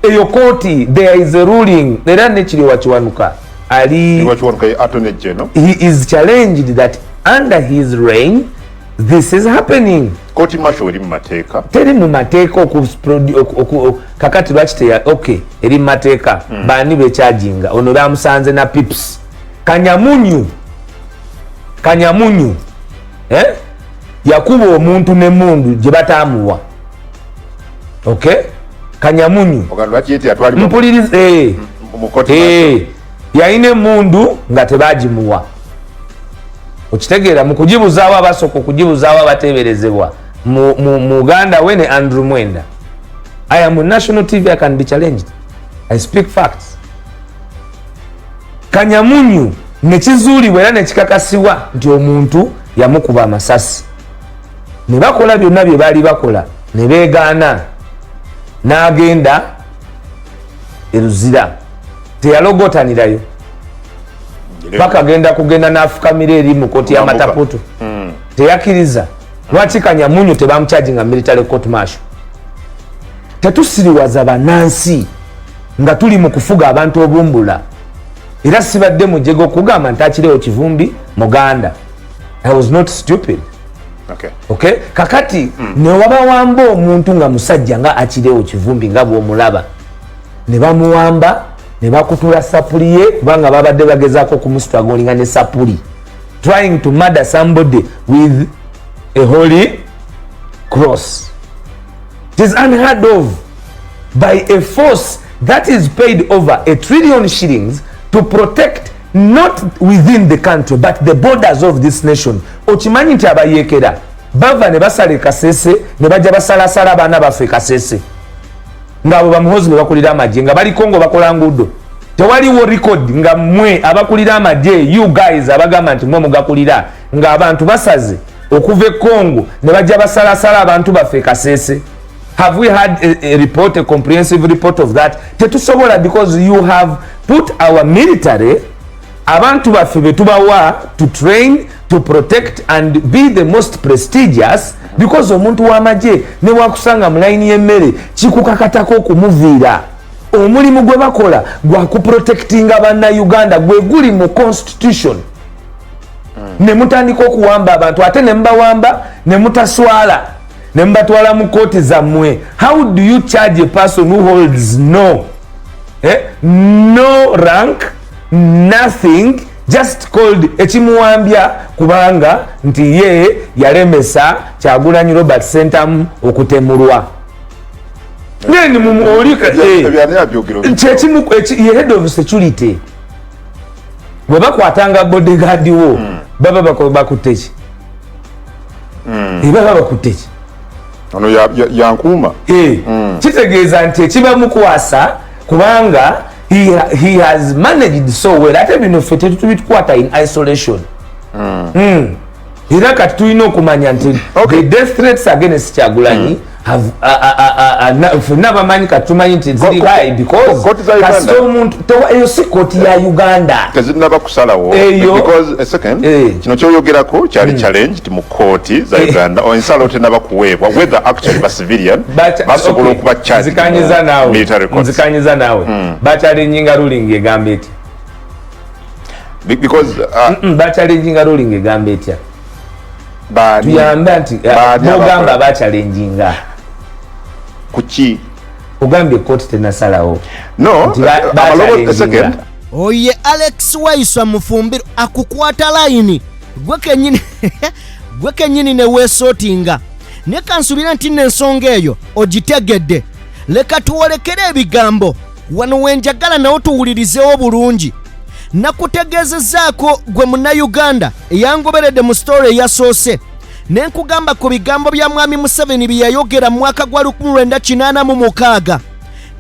eyo koti. There is a ruling era nekiri wakiwanuka ali he is challenged that under his reign this is happening. Koti masho eri mumateeka teri mumateeka kakati lwaki okay eri mumateeka bani bekyajinga ono bamusanze na pips kanyamunyu yakuba omuntu n'emundu gye bataamuwa. Okay, kanyamunyu mpulirize yayina emundu nga tebagimuwa. Okitegeera mu kugibuzaawo abasooka okugibuzaawo abateeberezebwa mu Uganda we ne Andrew Mwenda. I am on national TV, I can be challenged. I speak facts. Kanyamunyu nekizuulibwa era nekikakasibwa nti omuntu yamukuba amasasi. Ne bakola byonna bye baali bakola ne beegaana n'agenda eruzira teyalogotanirayo paka kugenda n'afukamira eri mu kooti y'amataputu teyakkiriza. Lwaki Kanyamunyu tebamukyajinga military court martial? Tetusiriwaza bannansi nga tuli mu kufuga abantu obumbula. Era sibadde mujego kugamba nti Akilewo Kivumbi Muganda. I was not stupid. Okay? Kakati ne wabawamba omuntu nga musajja nga akirewo kivumbi nga bw'omulaba ne bamuwamba ne bakutula sapuli ye kubanga babadde bagezaako kumusitwagolinga ne sapuli trying to murder somebody with a holy cross. It is unheard of by a force that is paid over $1 trillion shillings to protect not within the country but the borders of this nation. Okimanyi nti abayekera bava ne basala Kasese ne bajja basalasala abaana baffe Kasese ng'abo bamuhozi ne bakulira amagye nga bali Kongo bakola nguudo tewaliwo record nga mmwe abakulira amagye you guys abagamba nti mmwe mugakulira ng'abantu basaze okuva e Kongo ne bajja basalasala abantu baffe Kasese. Have we had a report, a comprehensive report of that? Tetusobola because you have put our military abantu baffe betubawa to train, to protect and be the most prestigious because omuntu w'amagye ne wakusanga mu line y'emmere kikukakatako okumuviira. Omulimu gwe bakola gwa kuprotectinga banna Uganda gwe guli mu constitution. Ne mutandika okuwamba abantu ate ne mbawamba ne mutaswala ne mbatwala mu kooti zammwe. How do you charge a person who holds no rank, nothing, just called ekimuwambya kubanga nti ye yalemesa Kyagulanyi Robert Sentamu okutemulwa. Neni mumuolika head of security bwe bakwatanga bodyguard wo baba bakuteki baba bakuteki ono yankuuma kitegeeza nti ekiba mukwasa kubanga he has managed so well ate bino ffe tetubitukwata in isolation era kati tulina okumanya nti the death threats against Kyagulanyi have ffenna bamanyi kati tumanyi nti ziri high because kasita omuntu eyo si kooti ya Uganda tezinaba kusalawo because a second kino kyoyogerako kyali challenge ti mu kooti za Uganda ensalo tenaba kuweebwa whether actually ba civilian basobola okuba charge nzikanyiza naawe bachallenginga ruling egamba etya because bachallenginga ruling egamba etya tuyambe nti nogamba bachallenginga kuki ogambye kooti tenasalawo oye Alex Waiswa Mufumbiro akukwata layini gwe kenyini ne weesootinga ne kansubira nti n'ensonga eyo ogitegedde leka tuwolekere ebigambo wano wenjagala nawo tuwulirizeewo bulungi nakutegeezezaako gwe munnayuganda eyangoberedde mu story eyasoose nenkugamba ku bigambo bya mwami Museveni bye yayogera mu mwaka gwa 1986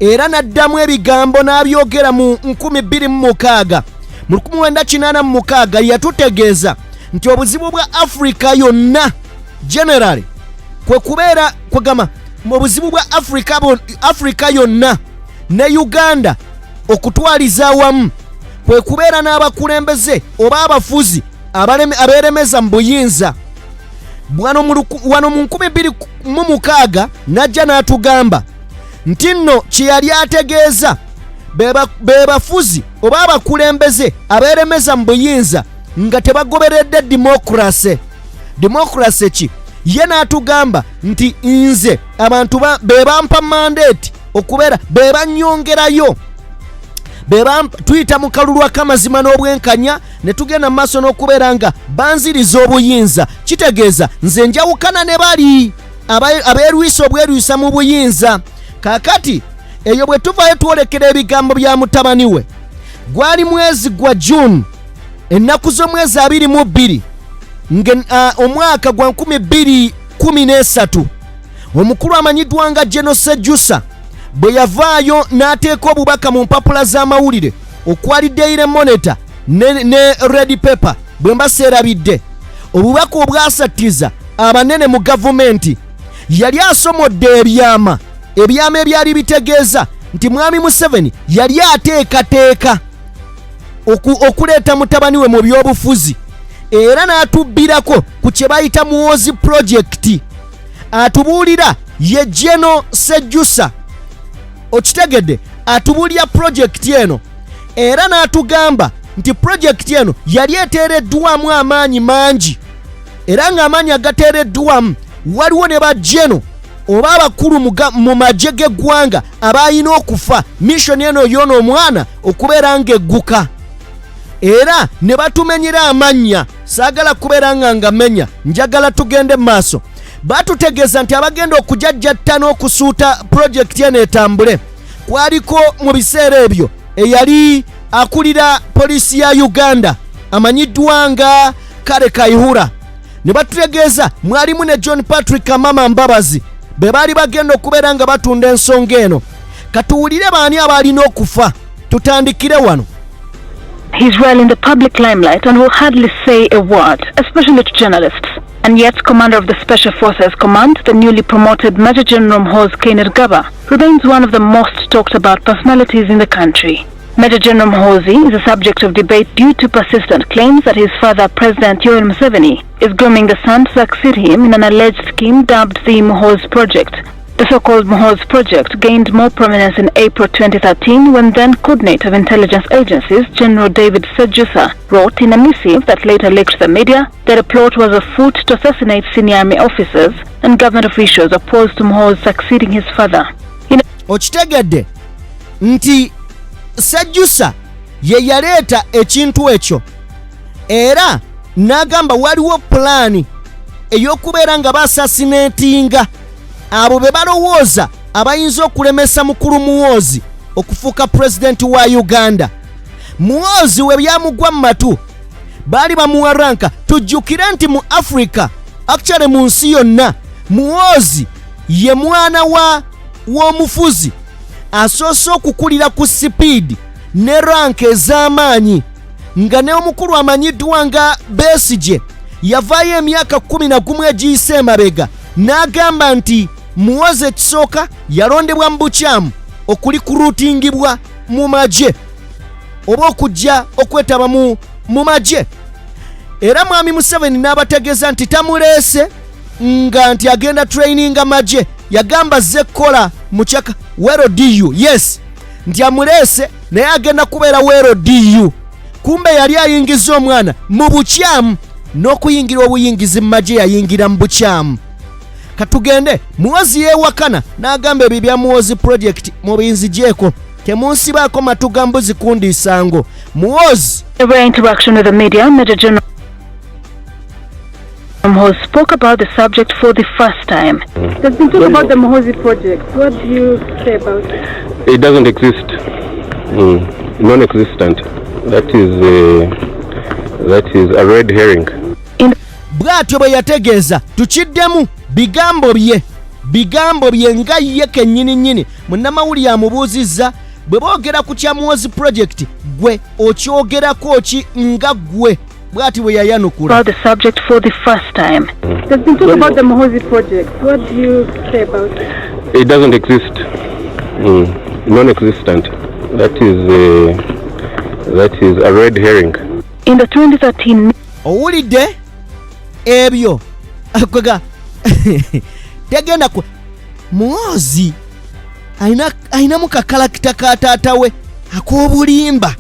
era n'addamu ebigambo n'abyogera mu 2006 mu 1986 yatutegeeza nti obuzibu bwa Africa yonna generally kwe kubeera kwegamba mu buzibu bwa Africa yonna ne Uganda okutwaliza awamu kwe kubeera n'abakulembeze oba abafuzi abeeremeza mu buyinza. Wano mu 2006 najja n'atugamba nti nno kye yali ategeeza be bafuzi oba abakulembeze abeeremeza mu buyinza nga tebagoberedde demokrasi ki ye n'atugamba nti nze abantu be bampa mandate okubeera be bannyongerayo tuyita mu kalulu ak'amazima n'obwenkanya ne tugenda mu maaso n'okubeera nga banziriza obuyinza kitegeeza nze njawukana ne bali abeerwisa obwerwisa mu buyinza. Kaakati eyo bwe tuvayo twolekera ebigambo bya mutabani we gwali mwezi gwa June ennaku z'omwezi 22 omwaka gwa 2013 omukulu amanyiddwa nga General Sejjusa bwe yavaayo n'ateeka obubaka mu mpapula z'amawulire okwali Daily Monitor ne Red Pepper bwe mbaseerabidde obubaka obwasattiza abanene mu gavumenti yali asomodde ebyama ebyali bitegeeza nti mwami Museveni yali ateekateeka okuleeta mutabani we mu byobufuzi era n'atubbirako ku kye bayita Muhoozi Project atubuulira ye General Sejjusa okitegedde atubuulira project eno era n'atugamba nti project eno yali eteereddwamu amaanyi mangi era ng'amaanyi agateereddwamu waliwo ne bajjeno oba abakulu mu magye g'eggwanga abalina okufa missoni eno yoona omwana okubeera ng'egguka era ne batumenyera amannya saagala kubeera nga ngamenya njagala tugende mu maaso batutegeeza nti abagenda okujajjatta n'okusuuta pulojekiti eno etambule kwaliko mu biseera ebyo eyali akulira poliisi ya Uganda amanyiddwa nga Kale Kaihura ne batutegeeza mwalimu ne John Patrick Amama Mbabazi be baali bagenda okubeera nga batunda ensonga eno katuwulire baani abalina okufa tutandikire wano. He's well in the public limelight and will hardly say a word, especially to journalists. And yet, Commander of the Special Forces Command, the newly promoted Major General Mhozi Kainerugaba, remains one of the most talked about personalities in the country. Major General Mhozi is a subject of debate due to persistent claims that his father, President Yoweri Museveni, is grooming the son to succeed him in an alleged scheme dubbed the Mhozi Project. The so-called Mhozi Project gained more prominence in April 2013 when then coordinator of intelligence agencies, General David Sejusa, wrote in a missive that later leaked to the media that a plot was afoot to assassinate senior army officers and government officials opposed to Mhozi succeeding his father. Okitegedde nti Sejusa ye yaleeta ekintu ekyo era n'agamba waliwo pulaani ey'okubeera nga baasasinatinga abo be balowooza abayinza okulemesa mukulu Muhoozi okufuuka pulezidenti wa Uganda. Muhoozi we byamugwa mu matu baali bamuwa ranka. Tujjukire nti mu Africa actually mu nsi yonna Muhoozi ye mwana w'omufuzi asoose okukulira ku sipiidi ne ranka ez'amaanyi nga ne omukulu amanyiddwa nga Besigye yavaayo emyaka 11 egiyise emabega n'agamba nti Muhoozi ekisooka yalondebwa mu bukyamu okulikuruutingibwa mu magye oba okujja okwetaba mu magye era mwami Museveni n'abategeeza nti tamuleese nga nti agenda traininga magye yagamba zze kola mukyaka wero DU yes nti amuleese naye agenda kubeera wero DU kumbe yali ayingiza omwana mu bukyamu n'okuyingira obuyingizi mu magye yayingira mu bukyamu. Katugende Muhoozi yeewakana n'agamba ebyo bya Mhozi Project mubinzigyeko temunsibaako matu ga mbuzi kundiisango. Muhoozi interaction with the media, Major General Mhozi spoke about the subject for the first time. There's been talk about the Mhozi Project. What do you say about it? It doesn't exist. Non-existent. That is a red herring. Bw'atyo bwe yategeeza tukiddemu bigambo bye nga ye kennyini munnamawulire amubuuzizza bwe boogera ku kya Mhozi Project gwe okyogerako ki nga gwe bw'ati bwe yayanukula. About the subject for the first time. There's been talk about the Mhozi Project. What do you say about it? It doesn't exist. Non-existent. That is a red herring. In the 2013 owulidde ebyo kwega tegenda ku Muhoozi ayina mu kakalakita ka taata we ak'obulimba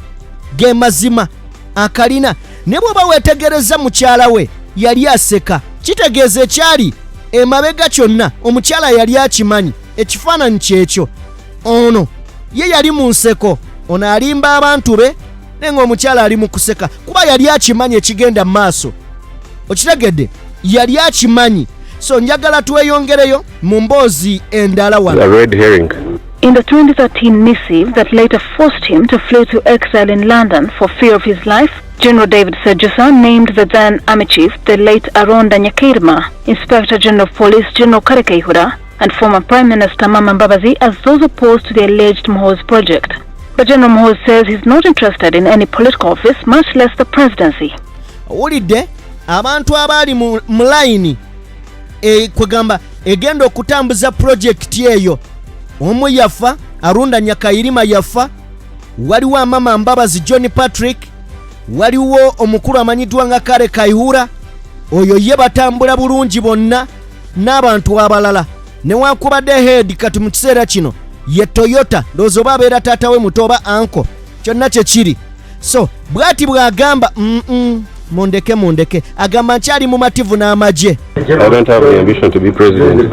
ge mazima akalina ne bw'oba weetegereza mukyala we yali aseka kitegeeza ekyali emabega kyonna omukyala yali akimanyi ekifaananyi kyekyo ono ye yali mu nseko ono alimba abantu be nenga omukyala ali mu kuseka kuba yali akimanyi ekigenda mu maaso okitegedde yali akimanyi so njagala tweyongereyo mu mboozi endala wano. In the 2013 missive that later forced him to flee to exile in London for fear of his life, General David Sejusa named the then Army Chief, the late Aronda Nyakairima, Inspector General of Police General Kale Kaihura, and former Prime Minister Amama Mbabazi as those opposed to the alleged Mhozi Project. But General Mhozi says he's not interested in any political office, much less the presidency. Owulidde abantu abaali mu line kwegamba egenda okutambuza projekiti eyo omu yafa Arunda Nyakairima yafa waliwo Amama Mbabazi John Patrick waliwo omukulu amanyiddwa nga Kale Kaihura oyo ye batambula bulungi bonna n'abantu abalala newankubadde head kati mu kiseera kino ye Toyota ndowooza oba abeera taata we muto oba anko kyonna kye kiri so bw'ati bw'agamba mundeke agamba nkyali mumativu n'amagye. I don't have the ambition to be president.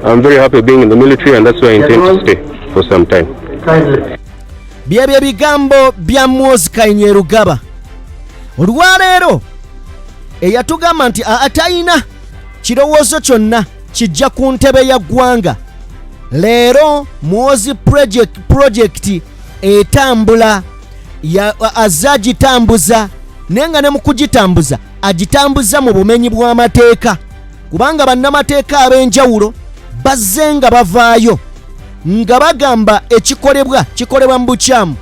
I'm very happy being in the military and that's why I intend to stay for some time. Byebyo ebigambo bya Muhoozi Kainerugaba. Olwaleero eyatugamba nti atayina kirowoozo kyonna kijja ku ntebe ya ggwanga. Leero Muhoozi project etambula azza agitambuza naye nga ne mu kugitambuza agitambuza mu bumenyi bw'amateeka kubanga bannamateeka ab'enjawulo bazze nga bavaayo nga bagamba kikolebwa mu bukyamu.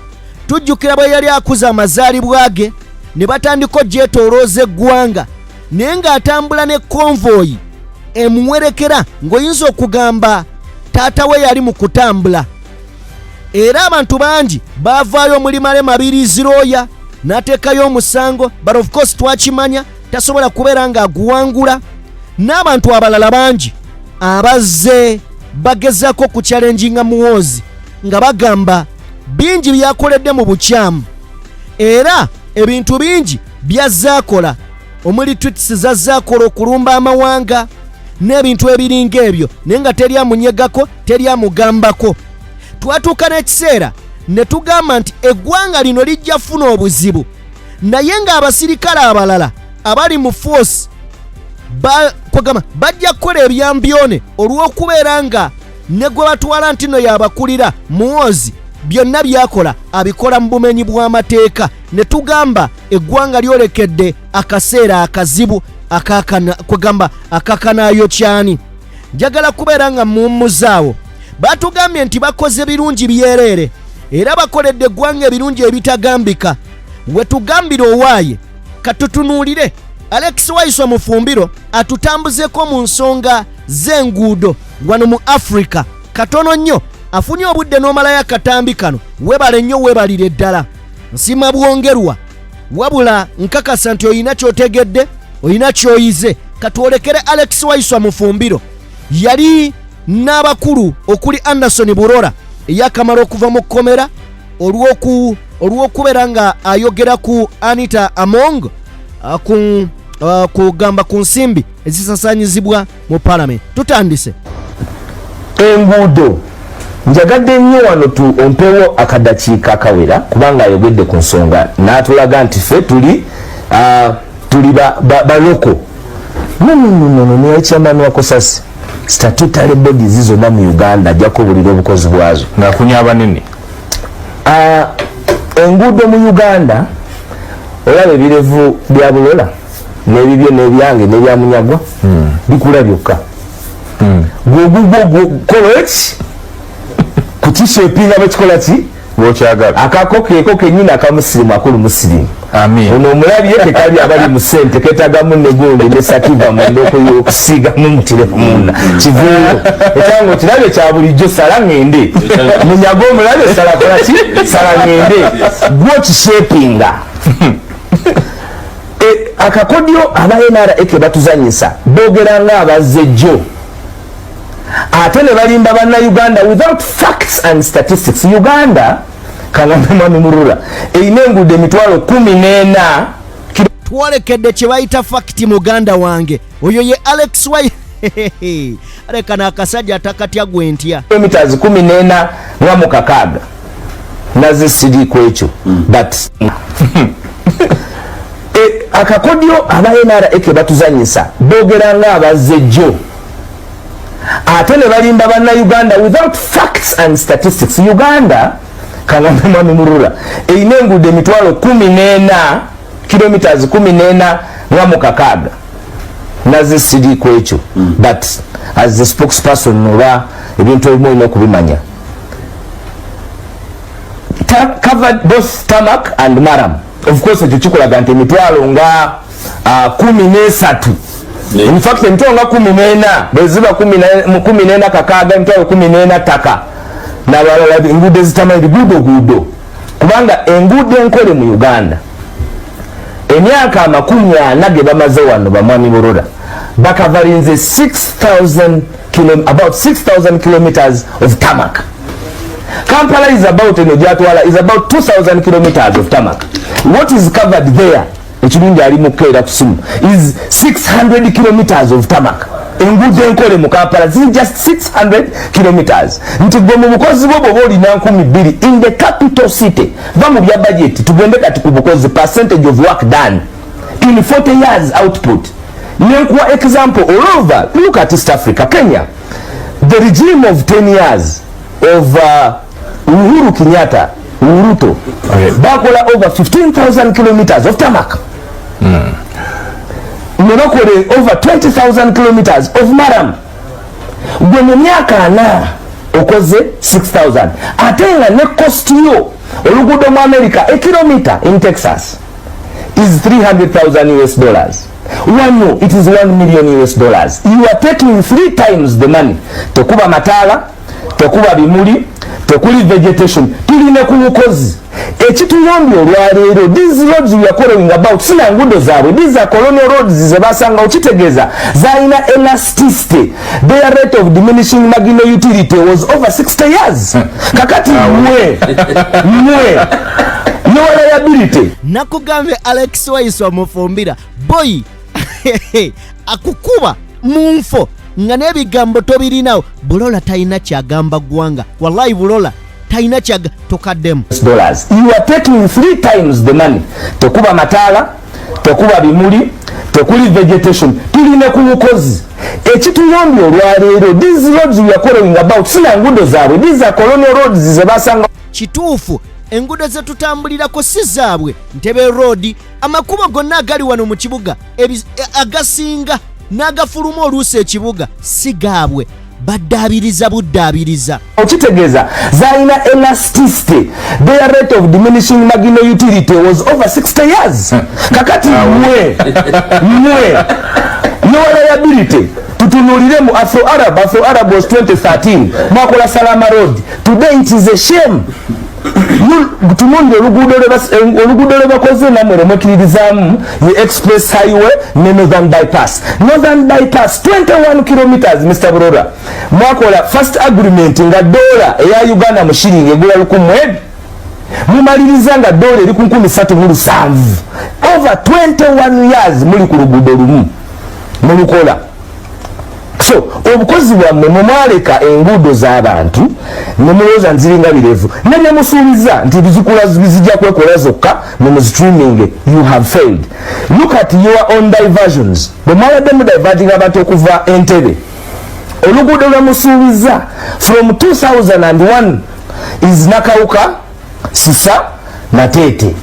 Tujjukira bwe yali akuza amazaalibwa ge ne batandika ogyetoolooza eggwanga naye ng'atambula ne konvoyi emuwerekera ng'oyinza okugamba taata we yali mu kutambula. Era abantu bangi baavaayo omuli Male Mabirizi looya n'ateekayo omusango but of course twakimanya tasobola kubeera ng'aguwangula. N'abantu abalala bangi abazze bagezaako ku challenginga Muhoozi nga bagamba bingi byakoledde mu bukyamu era ebintu bingi byazaakola omuli tweets zazaakola okulumba amawanga n'ebintu ebiringa ebyo naye nga teryamunyegako teryamugambako. Twatuuka n'ekiseera ne tugamba nti eggwanga lino lijja funa obuzibu naye ng'abasirikale abalala abali mu force bajja kukola ebyambyone olw'okubeera nga ne gwe batwala nti no yabakulira Muhoozi byonna byakola abikola mu bumenyi bw'amateeka. Ne tugamba eggwanga lyolekedde akaseera akazibu akakanaayo kyani. Njagala kubeera nga mummuzaawo batugambye nti bakoze birungi byereere era bakoledde eggwanga ebirungi ebitagambika. We tugambire owaaye katutunuulire Alex Waiswa Mufumbiro atutambuzeko mu nsonga z'enguudo wano mu Africa. Katono nnyo afunye obudde n'omalayo akatambi kano. Webale nnyo webalire ddala. Nsima bwongerwa wabula nkakasa nti oyina kyotegedde oyina kyoyize. Katwolekere Alex Waiswa Mufumbiro yali n'abakulu okuli Anderson Burora eyakamala okuva mu kkomera olw'okubeera nga ayogera ku Anita Among kugamba ku nsimbi ezisasanyizibwa mu Parliament. Tutandise enguudo. Njagadde nnyo wano ompewo akadakiika akawera kubanga ayogedde ku nsonga n'atulaga nti ffe tuli baloko. No, niye chairman wa Kosasi statutory bodies zonna mu Uganda ajja kubulira obukozi bwazo ng'akunya abanene. Enguudo mu Uganda olaba ebirevu bya Bulola n'ebibyo n'ebyange n'ebyamunyagwa bikula byokka. Correct kutisheepinga bekikola ki bwokyagala akako keeko kenyini akamusirimu akulu musirimu. Ono omulabye tekali abali mu ssente ketagamu negundi nesakiva munda okusiigamu mutirefu munda kivuuyo ekyanga okirabe kya bulijjo sala ngende munyaga omulabe sala kolaki sala ngende gwokishepinga. Akakodyo aba NRA ke batuzanyisa boogera ng'abazze jjo ate ne balimba bannayuganda without facts and statistics. Uganda kagambe mwami Murula eyina enguudo emitwalo 14 twolekedde kye bayita fakiti muganda wange oyo ye Alex Wai aleka n'akasajja atakatya gwentya kilometers 14 nga mukakaaga nazisiri kwekyo but akakodyo aba NRA ke batuzanyisa boogera ng'abazze jjo ate ne balimba bannayuganda without facts and statistics. Uganda kagambe mwami Murula eyina enguudo emitwalo 14 kilometers 14 nga mukakaaga nazisiri kwekyo but as the spokesperson oba ebintu ebimu olina okubimanya covered both tarmac and maram. Of course ekyo kikolaga nti emitwalo nga 13 in fact emitwalo nga 14 bweziba 14 kakaaga emitwalo 14 taka n'abalala enguudo ezitamanyi guudo kubanga enguudo enkole mu Uganda emyaka 40 ge bamaze wano bamwami Burora bakavarinze about 6,000 kilometers of tarmac. Kampala is about is about 2,000 kilometers of tarmac. What is covered there ekirungi ali mukeera kusimu is 600 kilometers of tarmac. Enguudo enkole mu Kampala ziri just 600 kilometers. Nti gwe mu bukozi bwo bwoba olina 2,000 in the capital city. Va mu bya budget tugende kati ku bukozi percentage of work done in 40 years output. Nenkuwa example all over. Look at East Africa, Kenya. The regime of 10 years of Uhuru Kenyatta, Uhuruto, bakola over 15,000 kilometers of tarmac. Monokole over 20,000 kilometers of maram. Gwe mu myaka ana okoze 6,000. Ate nga ne cost yo oluguudo mu America a kilometer in Texas is $300,000 US. One it is $1 million US. You are taking 3 times the money. Tekuba matala, tekuba bimuli, tekuli vegetation. Tuline ku mukozi. Ekituyambye olwaleero these roads we are calling about sina ngudo zaabwe. These are colonial roads zebasanga okitegeeza zalina elasticity. Their rate of diminishing marginal utility was over 60 years. Kakati mwe no liability. Nakugambe Alex Waiswa mufumbira boy akukuba munfo nga n'ebigambo tobirinawo. Bulola talina kyagamba ggwanga, wallahi Bulola talina kyaga tokaddemu. You are taking 3 times the money. Tekuba matala, tekuba bimuli, tekuli vegetation. Tuline ku mukozi. Ekituyambye olwaleero these roads we are calling about sina ngudo zaabwe. These are colonial roads zebasanga. Kituufu enguudo ze tutambulirako si zaabwe. Ntebe road amakubo gonna agali wano mu kibuga agasinga n'agafuluma oluusi ekibuga si gaabwe. Baddaabiriza buddaabiriza. Okitegeeza zalina elasticity. Their rate of diminishing marginal utility was over 60 years. Kakati mwe no liability. Tutunulire mu Afro Arab was 2013 mwakola Salama Road. Today it is a shame. Tumundi oluguudo lwe bakoze namwe mukiririzaamu the express highway ne northern bypass 21 kilometers. Mr. Burora mwakola first agreement nga dola eya Uganda mu shilling egula 1,000 mumaliriza nga dola eri ku 3,700 over 21 years muli ku luguudo lumu mulukola. So obukozi bwammwe mumwaleka enguudo z'abantu nemulowooza nziringa birevu nebye musuubiza nti bizikula bizijja kwekola zokka mu streaming. You have failed. Look at your own diversions. Bwe mwaladde mu diverting abantu okuva Entebbe oluguudo lwe musuubiza from 2001 is Nakawuka Sisa Natete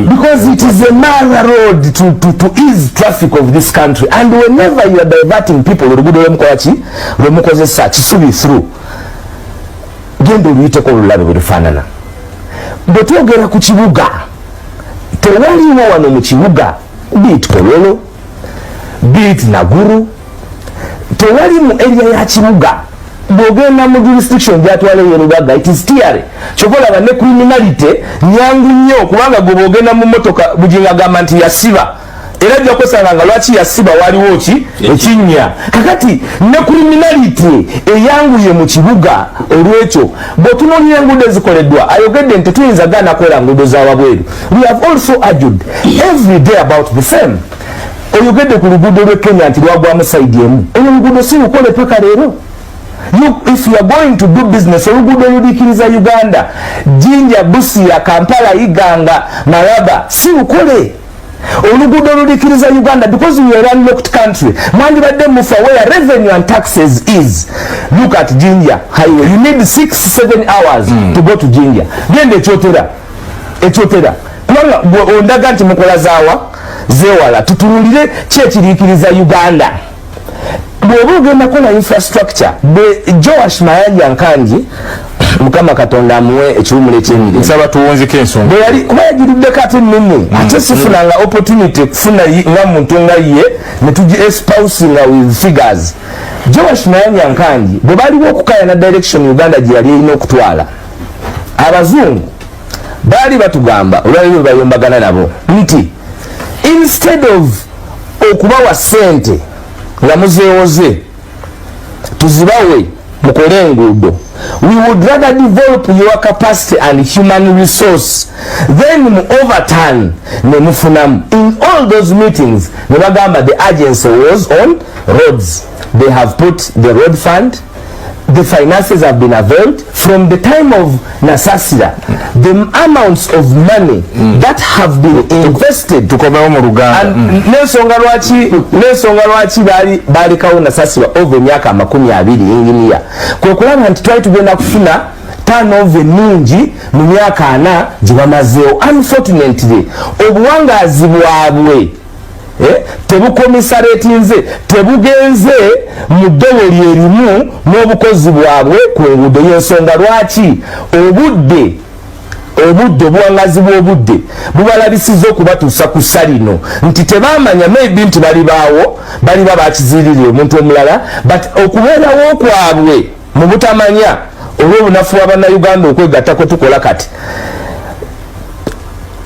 because it is a narrow road to ease traffic of this country, and whenever you are diverting people oluguudo lwemukolaki lwemukozesa kisubi through genda oluyiteko olulabe bwe lufaanana. Bwe twogera ku kibuga tewaliwo wano mu kibuga bit Kololo bit Naguru tewali mu area ya kibuga. Bogenda mu jurisdiction gyatwala Yerubaga it is tiare chokola ne criminality nyangu nnyo kubanga gwe bogenda mu motoka bujinga gamba nti yasiba era jja kusanga nga lwaki yasiba waliwo ki ekinya kakati ne criminality eyangu ye mu kibuga olwekyo botunonye enguudo ezikoleddwa ayogedde nti tuyinza gana kwera nguudo za wabweru. We have also argued every day about the same. Oyogedde ku luguudo lwe Kenya nti lwagwamu side emu olwo luguudo si lukole paka leero. If you are going to do business oluguudo oludikiriza Uganda Jinja Busia Kampala Iganga Malaba si lukole oluguudo oludikiriza Uganda because we are a landlocked country. Mwandibadde mufa where revenue and taxes is. Look at Jinja highway. You need 6-7 hours to go to Jinja. Gende ekyotera kubanga ondaga nti mukola zaawa zewala tutunulire kyekirikiriza Uganda. Bw'oba ogenda kola infrastructure Joash Mayanja Nkanji Mukama Katonda amuwe ekiwumula eky'emirimu nsaba tuwunziko ensonga bwe yali kuba yagiruddeko ate nnimi ate sifunanga opportunity kufuna nga muntu nga ye ne tugi espousinga with figures. Joash Mayanja Nkanji bwe baliwo okukayana direction Uganda gye yali erina okutwala abazungu baali batugamba olwaliro bayombagana nabo nti instead of okubawa ssente nga muzeewoze tuzibawe mukole enguudo. We would rather develop your capacity and human resource then mu overturn ne mufunamu. In all those meetings ne bagamba the agency was on roads. They have put the road fund. The finances have been availed from the time of Nasasira. The amounts of money that have been invested nensonga lwaki balekawo Nasasira over emyaka 20 engineer kwe kulaba nti twali tugenda kufuna turnover ningi mu myaka 4 gye bamazeewo. Unfortunately obuwangaazi bwabwe tebukomisaletinze tebugenze mu ddobo lyerimu n'obukozi bwabwe ku nguudo y'ensonga lwaki obudde obuwangazi bw'obudde bubalabisiza okubatuusa ku salino nti tebamanya maybe nti baliba bakiziirire omuntu omulala but okubeerawo kwabwe mu butamanya olw'obunafu bwa bannayuganda okwegatta kwe tukola kati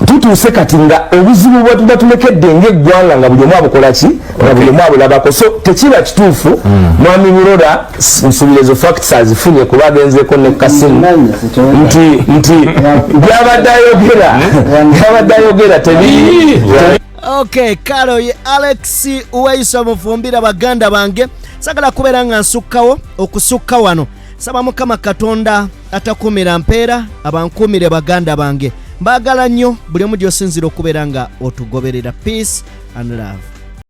tutuuse kati nga obuzibu bwe tulekedde ng'eggwanga nga buli omu abukola ki nga buli omu abulabako. So tekiba kituufu mwami Bulola nsuubira ezo facts azifunye kuba agenzeeko ne Kasimu nti byabadde ayogera tebiri. Okay, kalo ye Alex Uwaiso mufumbira baganda bange sagala kubeera nga nsukkawo okusukka wano. Saba Mukama Katonda atakumira mpeera abankumire baganda bange. Mbagala nnyo buli omu gy'osinzira okubeera nga otugoberera. Peace and love.